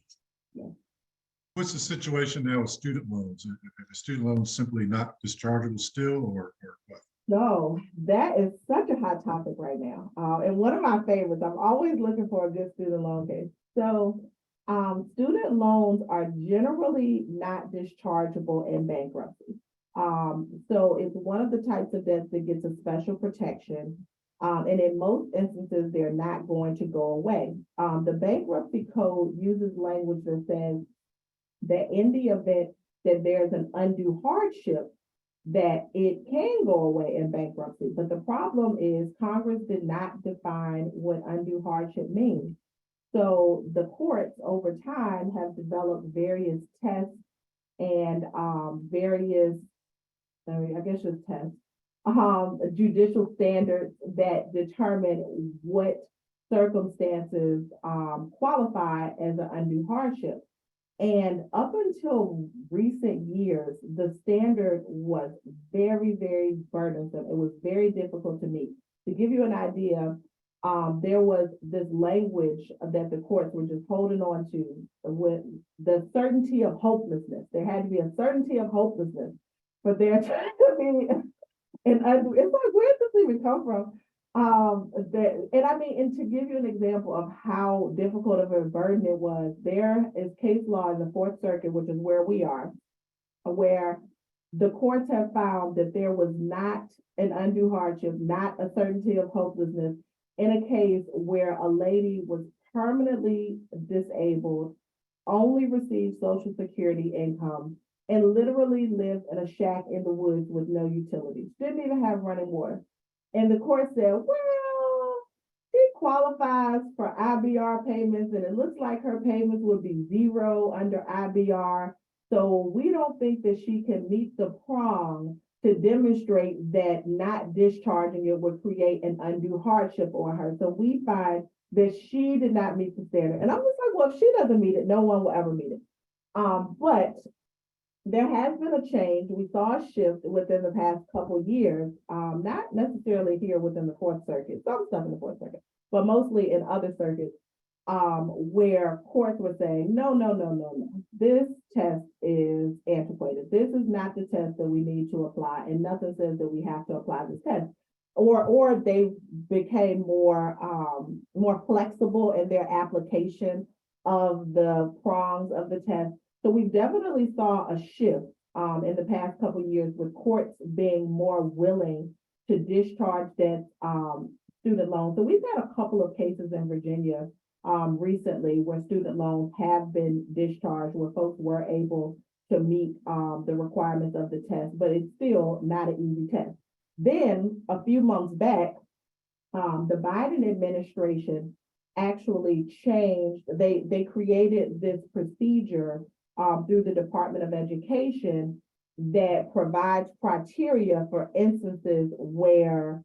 A: What's the situation now with student loans? Are the student loans simply not dischargeable still, or what?
D: So that is such a hot topic right now. And one of my favorites, I'm always looking for a good student loan case. So student loans are generally not dischargeable in bankruptcy. So it's one of the types of debts that gets a special protection. And in most instances, they're not going to go away. The bankruptcy code uses language that says that in the event that there's an undue hardship, that it can go away in bankruptcy. But the problem is Congress did not define what undue hardship means. So the courts over time have developed various tests and judicial standards that determine what circumstances qualify as an undue hardship. And up until recent years, the standard was very, very burdensome. It was very difficult to meet. To give you an idea, there was this language that the courts were just holding on to with the certainty of hopelessness. There had to be a certainty of hopelessness for there to be it's like, where does this even come from? And to give you an example of how difficult of a burden it was, there is case law in the Fourth Circuit, which is where we are, where the courts have found that there was not an undue hardship, not a certainty of hopelessness in a case where a lady was permanently disabled, only received Social Security income, and literally lived in a shack in the woods with no utilities, didn't even have running water. And the court said, well, she qualifies for IBR payments, and it looks like her payments would be zero under IBR. So we don't think that she can meet the prong to demonstrate that not discharging it would create an undue hardship on her. So we find that she did not meet the standard. And I'm just like, well, if she doesn't meet it, no one will ever meet it. But there has been a change. We saw a shift within the past couple of years, not necessarily here within the Fourth Circuit, some stuff in the Fourth Circuit, but mostly in other circuits, where courts were saying, no. This test is antiquated. This is not the test that we need to apply, and nothing says that we have to apply this test. Or they became more flexible in their application of the prongs of the test. So we definitely saw a shift in the past couple of years with courts being more willing to discharge that student loan. So we've had a couple of cases in Virginia recently where student loans have been discharged, where folks were able to meet the requirements of the test, but it's still not an easy test. Then a few months back, the Biden administration actually changed, they created this procedure through the Department of Education that provides criteria for instances where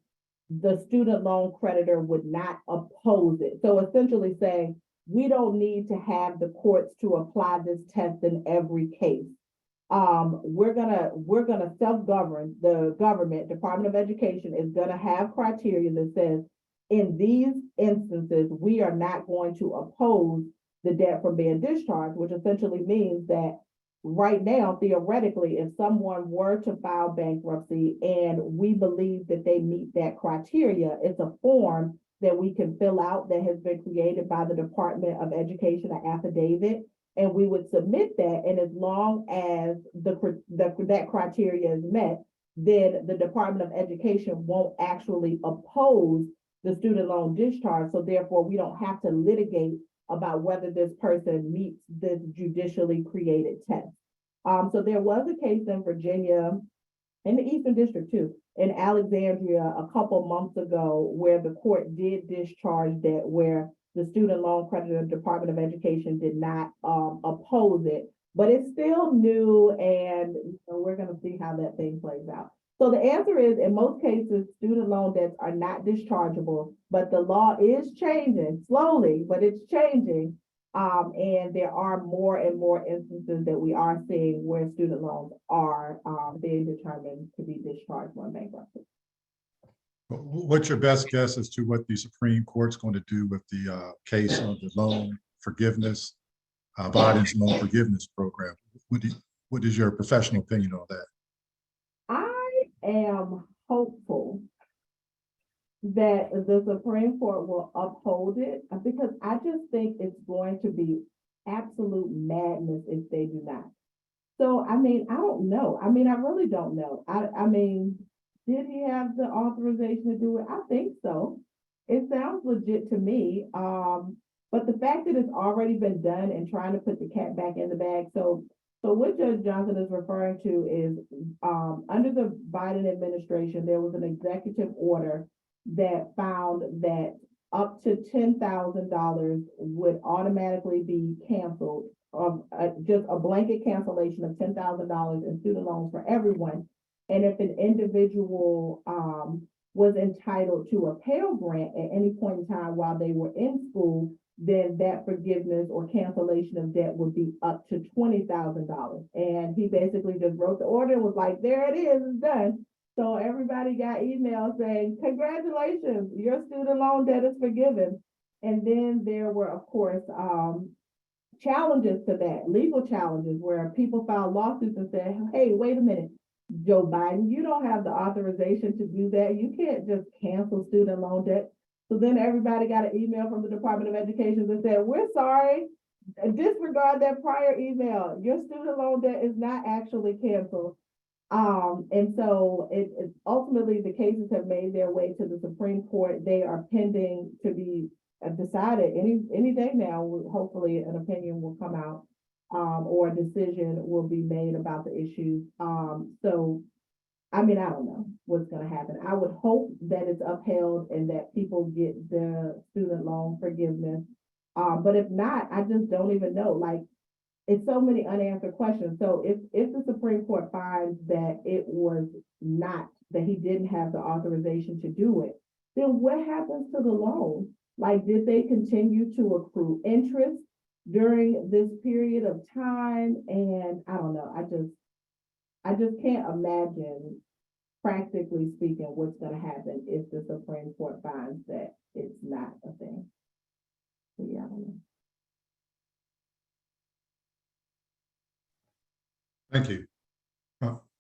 D: the student loan creditor would not oppose it. So essentially saying, we don't need to have the courts to apply this test in every case. we're gonna self-govern. The government, Department of Education is gonna have criteria that says, in these instances, we are not going to oppose the debt from being discharged, which essentially means that right now, theoretically, if someone were to file bankruptcy and we believe that they meet that criteria, it's a form that we can fill out that has been created by the Department of Education, an affidavit, and we would submit that. And as long as that criteria is met, then the Department of Education won't actually oppose the student loan discharge. So therefore, we don't have to litigate about whether this person meets this judicially created test. So there was a case in Virginia, in the Eastern District too, in Alexandria a couple months ago, where the court did discharge debt, where the student loan creditor Department of Education did not oppose it, but it's still new, and we're going to see how that thing plays out. So the answer is, in most cases, student loan debts are not dischargeable, but the law is changing slowly, but it's changing. And there are more and more instances that we are seeing where student loans are being determined to be discharged on bankruptcy.
A: What's your best guess as to what the Supreme Court's going to do with the case of the loan forgiveness, Biden's loan forgiveness program? What is your professional opinion on that?
D: I am hopeful that the Supreme Court will uphold it, because I just think it's going to be absolute madness if they do not. So, I mean, I don't know. I mean, I really don't know. I mean, did he have the authorization to do it? I think so. It sounds legit to me. But the fact that it's already been done and trying to put the cat back in the bag. So what Judge Johnson is referring to is under the Biden administration, there was an executive order that found that up to $10,000 would automatically be canceled, just a blanket cancellation of $10,000 in student loans for everyone. And if an individual was entitled to a Pell Grant at any point in time while they were in school, then that forgiveness or cancellation of debt would be up to $20,000. And he basically just wrote the order and was like, there it is, it's done. So everybody got emails saying, congratulations, your student loan debt is forgiven. And then there were, of course, challenges to that, legal challenges, where people filed lawsuits and said, hey, wait a minute, Joe Biden, you don't have the authorization to do that. You can't just cancel student loan debt. So then everybody got an email from the Department of Education that said, we're sorry, disregard that prior email. Your student loan debt is not actually canceled. And so it ultimately the cases have made their way to the Supreme Court. They are pending to be decided any day now. Hopefully an opinion will come out, or a decision will be made about the issue. So I mean, I don't know what's going to happen. I would hope that it's upheld and that people get the student loan forgiveness. But if not, I just don't even know. Like, it's so many unanswered questions. So if the Supreme Court finds that it was not, that he didn't have the authorization to do it, then what happens to the loan? Like, did they continue to accrue interest during this period of time? And I don't know. I just can't imagine, practically speaking, what's going to happen if the Supreme Court finds that it's not a thing. So, yeah, I don't know.
A: Thank you.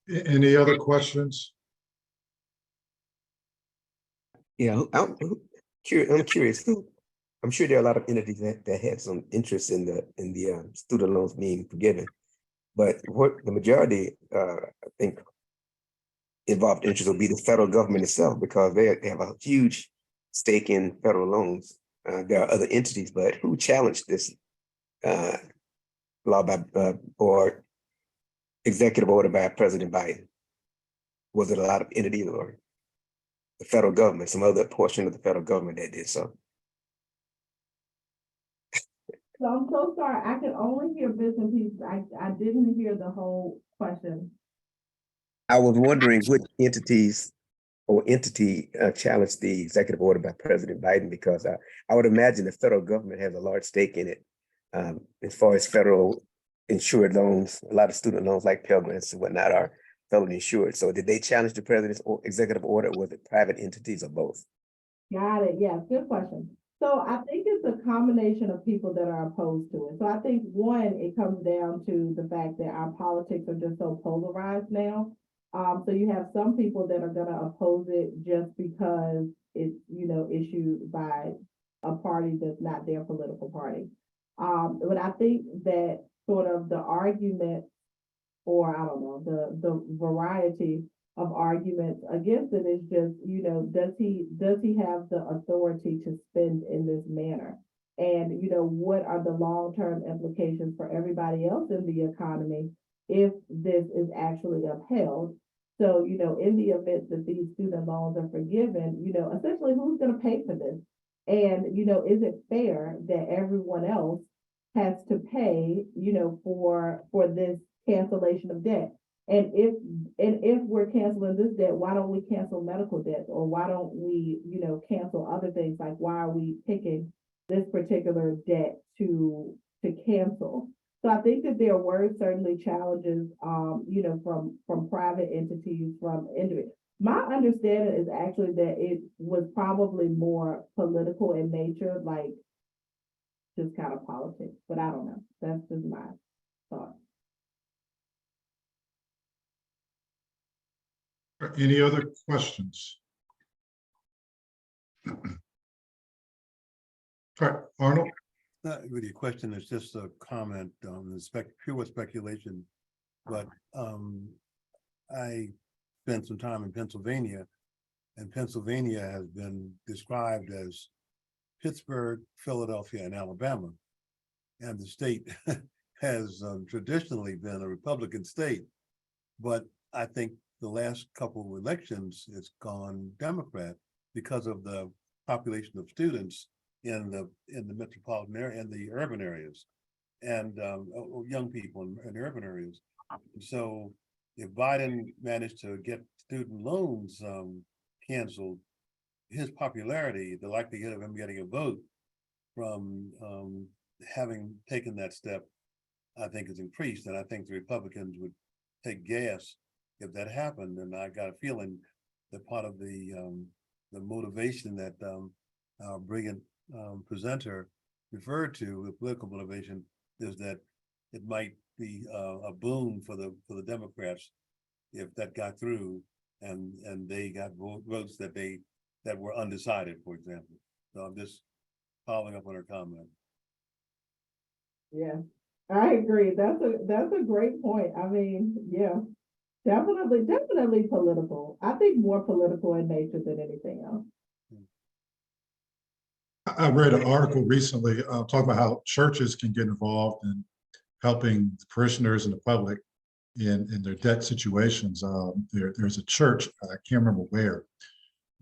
A: Any other questions?
H: Yeah, I'm curious. I'm sure there are a lot of entities that have some interest in the student loans being forgiven, but what the majority, I think, involved interest will be the federal government itself, because they have a huge stake in federal loans. There are other entities, but who challenged this law or executive order by President Biden? Was it a lot of entities or the federal government, some other portion of the federal government that did so?
D: So I'm so sorry. I can only hear bits and pieces. I didn't hear the whole question.
H: I was wondering which entities or entity challenged the executive order by President Biden, because I would imagine the federal government has a large stake in it, as far as federal insured loans, a lot of student loans like Pell Grants and whatnot are federally insured. So did they challenge the president's executive order, or was it private entities or both?
D: Got it. Yes, good question. So I think it's a combination of people that are opposed to it. So I think one, it comes down to the fact that our politics are just so polarized now. So you have some people that are gonna oppose it just because it's, issued by a party that's not their political party. But I think that sort of the argument, or I don't know, the variety of arguments against it is just, does he have the authority to spend in this manner? And, what are the long-term implications for everybody else in the economy if this is actually upheld? So, in the event that these student loans are forgiven, essentially who's going to pay for this? And, is it fair that everyone else has to pay, for this cancellation of debt? And if we're canceling this debt, why don't we cancel medical debt? Or why don't we, cancel other things? Like, why are we picking this particular debt to cancel? So I think that there were certainly challenges, from private entities, from individuals. My understanding is actually that it was probably more political in nature, like just kind of politics, but I don't know. That's just my thought.
A: Any other questions? All right, Arnold?
I: Not really a question, it's just a comment, pure speculation. But I spent some time in Pennsylvania, and Pennsylvania has been described as Pittsburgh, Philadelphia, and Alabama. And the state has traditionally been a Republican state, but I think the last couple of elections it's gone Democrat because of the population of students in the metropolitan area and the urban areas, and young people in urban areas. So if Biden managed to get student loans canceled, his popularity, the likelihood of him getting a vote from having taken that step, I think is increased. And I think the Republicans would take gas if that happened. And I got a feeling that part of the motivation that our brilliant presenter referred to, the political motivation, is that it might be a boon for the Democrats if that got through, and they got votes that were undecided, for example. So I'm just following up on her comment.
D: Yeah, I agree. That's a great point. I mean, yeah, definitely political. I think more political in nature than anything else.
A: I read an article recently talking about how churches can get involved in helping the parishioners and the public in their debt situations. There's a church, I can't remember where,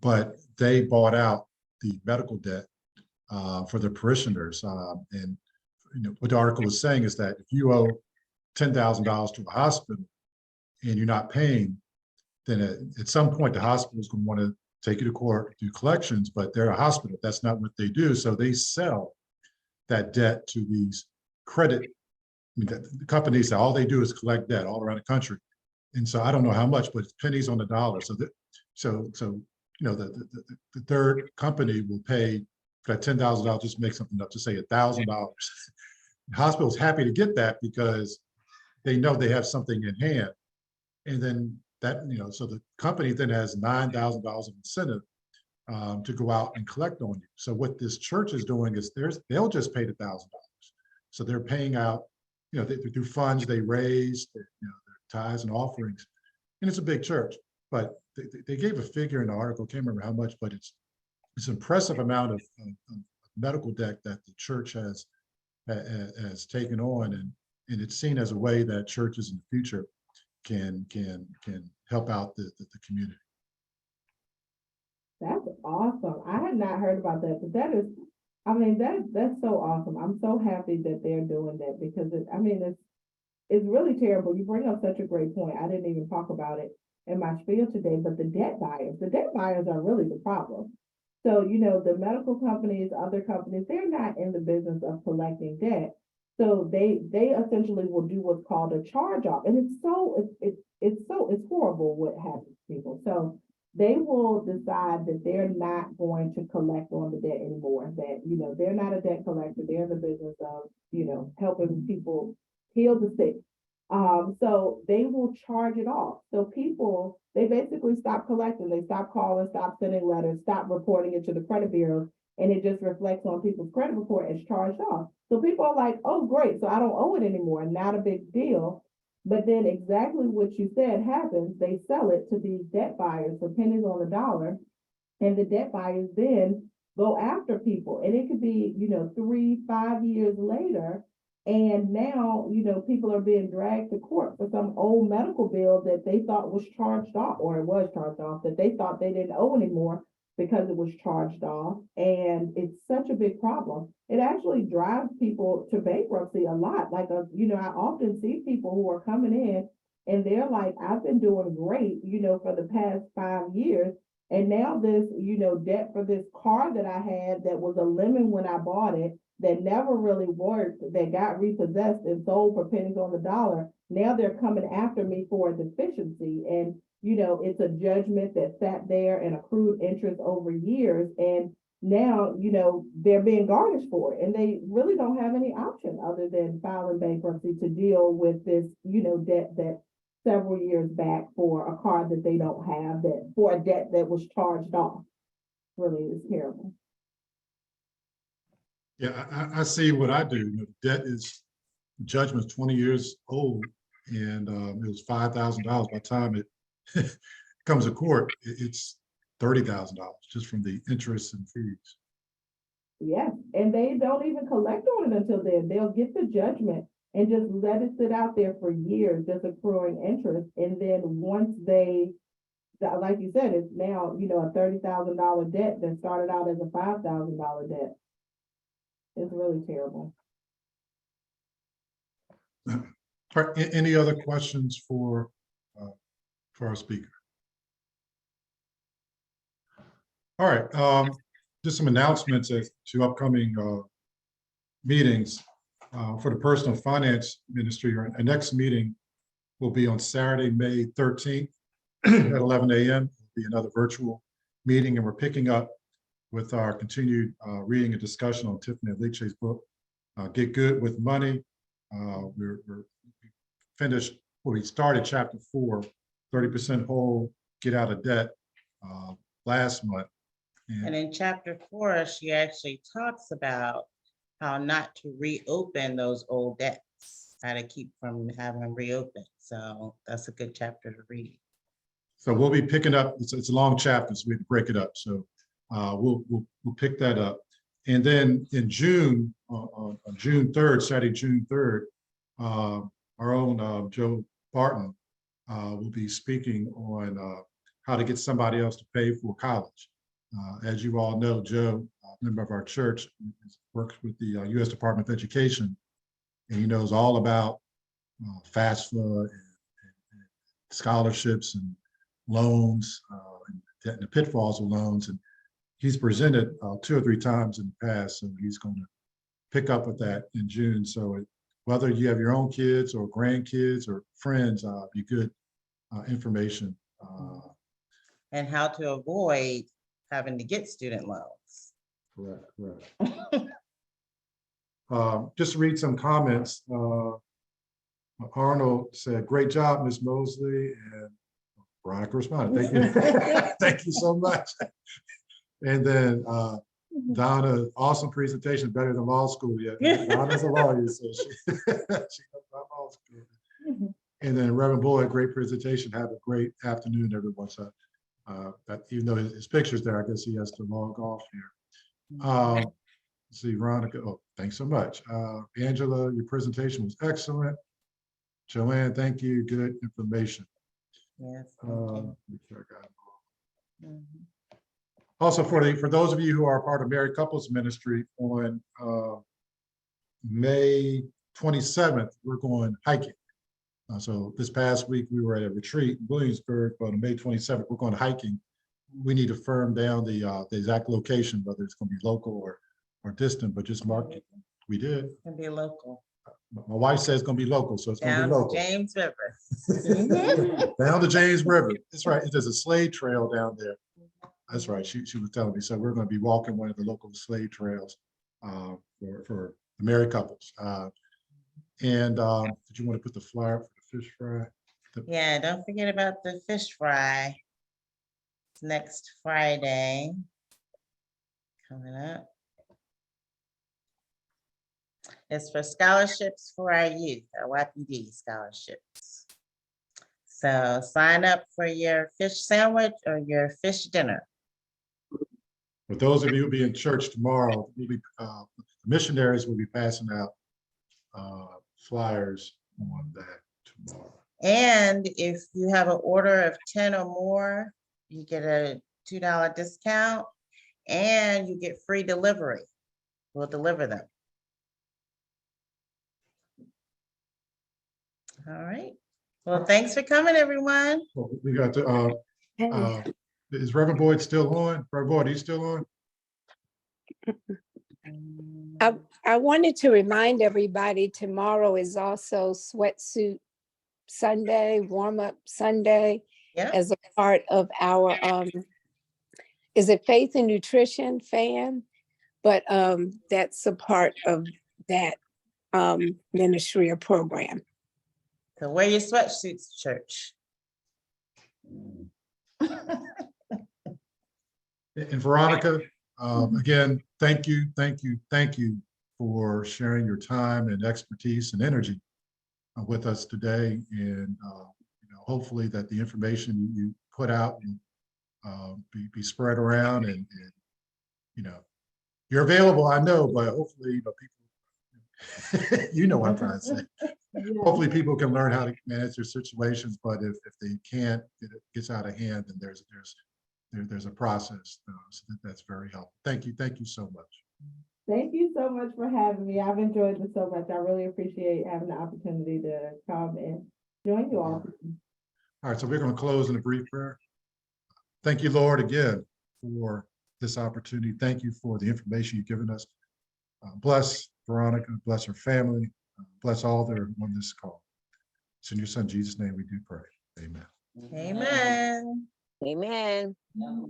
A: but they bought out the medical debt for their parishioners. And what the article was saying is that if you owe $10,000 to a hospital and you're not paying, then at some point the hospital is going to want to take you to court, do collections, but they're a hospital. That's not what they do. So they sell that debt to these credit the companies that all they do is collect debt all around the country. And so I don't know how much, but it's pennies on the dollar. So the third company will pay for that $10,000, just make something up, to say $1,000. The hospital's happy to get that because they know they have something in hand. And then that, so the company then has $9,000 of incentive to go out and collect on you. So what this church is doing is they'll just pay the $1,000. So they're paying out, through funds they raise, their tithes and offerings. And it's a big church, but they gave a figure in the article, can't remember how much, but it's an impressive amount of medical debt that the church has taken on. And it's seen as a way that churches in the future can help out the community.
D: That's awesome. I had not heard about that, but that's so awesome. I'm so happy that they're doing that, because it's really terrible. You bring up such a great point. I didn't even talk about it in my spiel today, but the debt buyers are really the problem. So, the medical companies, other companies, they're not in the business of collecting debt. So they essentially will do what's called a charge off, and it's horrible what happens to people. So they will decide that they're not going to collect on the debt anymore. That they're not a debt collector. They're in the business of helping people heal the sick. So they will charge it off. So people, they basically stop collecting. They stop calling, stop sending letters, stop reporting it to the credit bureaus, and it just reflects on people's credit report as charged off. So people are like, oh, great, so I don't owe it anymore, not a big deal. But then exactly what you said happens, they sell it to these debt buyers for pennies on the dollar, and the debt buyers then go after people. And it could be, 3-5 years later, and now, people are being dragged to court for some old medical bill that they thought was charged off, or it was charged off, that they thought they didn't owe anymore because it was charged off. And it's such a big problem. It actually drives people to bankruptcy a lot. Like, I often see people who are coming in and they're like, I've been doing great, for the past 5 years. And now this, debt for this car that I had that was a lemon when I bought it, that never really worked, that got repossessed and sold for pennies on the dollar. Now they're coming after me for a deficiency. And, it's a judgment that sat there and accrued interest over years. And now, they're being garnished for it. And they really don't have any option other than filing bankruptcy to deal with this, debt that several years back for a car that they don't have, that for a debt that was charged off. Really is terrible.
A: Yeah, I see what I do. Debt is, judgment's 20 years old, and it was $5,000. By the time it comes to court, it's $30,000 just from the interest and fees.
D: Yes, and they don't even collect on it until then. They'll get the judgment and just let it sit out there for years, just accruing interest. And then once they, like you said, it's now, a $30,000 debt that started out as a $5,000 debt. It's really terrible.
A: All right, any other questions for our speaker? All right, just some announcements as to upcoming meetings for the personal finance ministry. Our next meeting will be on Saturday, May 13th at 11 a.m. It'll be another virtual meeting, and we're picking up with our continued reading and discussion on Tiffany Alikse's book, Get Good with Money. We're finished, well, we started chapter 4, 30% whole, get out of debt, last month.
C: And in chapter 4, she actually talks about how not to reopen those old debts, how to keep from having them reopened. So that's a good chapter to read.
A: So we'll be picking up, it's a long chapter, so we have to break it up. So we'll pick that up. And then in June, on June 3rd, Saturday, June 3rd, our own Joe Barton will be speaking on how to get somebody else to pay for college. As you all know, Joe, a member of our church, works with the U.S. Department of Education, and he knows all about FAFSA and scholarships and loans and the pitfalls of loans. And he's presented 2 or 3 times in the past, so he's going to pick up with that in June. So whether you have your own kids or grandkids or friends, be good information.
C: And how to avoid having to get student loans.
A: Correct. Just read some comments. Arnold said, "Great job, Ms. Moseley," and Veronica responded, "Thank you, thank you so much." And then Donna, "Awesome presentation, better than law school." Yeah, Donna's a lawyer, so she knows about law school. And then Reverend Boyd, "Great presentation. Have a great afternoon, everyone." So even though his picture's there, I guess he has to log off here. Let's see, Veronica, oh, thanks so much. Angela, your presentation was excellent. Joanne, thank you, good information.
C: Yes.
A: Make sure I got it all. Also, for those of you who are part of Married Couples Ministry, on May 27th, we're going hiking. So this past week, we were at a retreat in Williamsburg, but on May 27th, we're going hiking. We need to firm down the exact location, whether it's going to be local or distant, but just mark it. We did.
C: Can be local.
A: My wife says it's gonna be local, so it's gonna
C: Down
A: be
C: to
A: local.
C: James River.
A: Down the James River. That's right. There's a slave trail down there. That's right. She was telling me. So we're going to be walking one of the local slave trails for the married couples. And did you want to put the flyer for the fish fry?
C: Yeah, don't forget about the fish fry. It's next Friday. Coming up. It's for scholarships for our youth, our YPD scholarships. So sign up for your fish sandwich or your fish dinner.
A: For those of you who will be in church tomorrow, the missionaries will be passing out flyers on that tomorrow.
C: And if you have an order of 10 or more, you get a $2 discount and you get free delivery. We'll deliver them. All right. Well, thanks for coming, everyone.
A: Well, we got to, is Reverend Boyd still on? Reverend Boyd, are you still on?
E: I wanted to remind everybody tomorrow is also Sweatsuit Sunday, warm-up Sunday,
C: Yeah.
E: as a part of our, is it Faith and Nutrition, FAN? But that's a part of that ministry or program.
C: So wear your sweatsuits to church.
A: And Veronica, again, thank you for sharing your time and expertise and energy with us today. And hopefully that the information you put out will be spread around, and you're available, I know, but hopefully people, you know what I'm trying to say. Hopefully people can learn how to manage their situations, but if they can't, it gets out of hand, then there's a process. So that's very helpful. Thank you so much.
D: Thank you so much for having me. I've enjoyed this so much. I really appreciate having the opportunity to come and join you all.
A: All right, so we're going to close in a brief prayer. Thank you, Lord, again for this opportunity. Thank you for the information you've given us. Bless Veronica, bless her family, bless all that are on this call. It's in your son Jesus' name we do pray. Amen.
C: Amen.
J: Amen.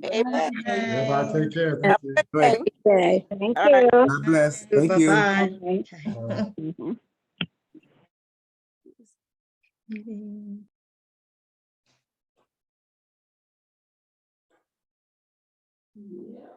A: Everybody take care. Thank you.
E: Okay.
B: Thank
J: All right.
B: you.
H: God bless. Thank you.
C: Bye-bye.
A: All right.
C: Yeah.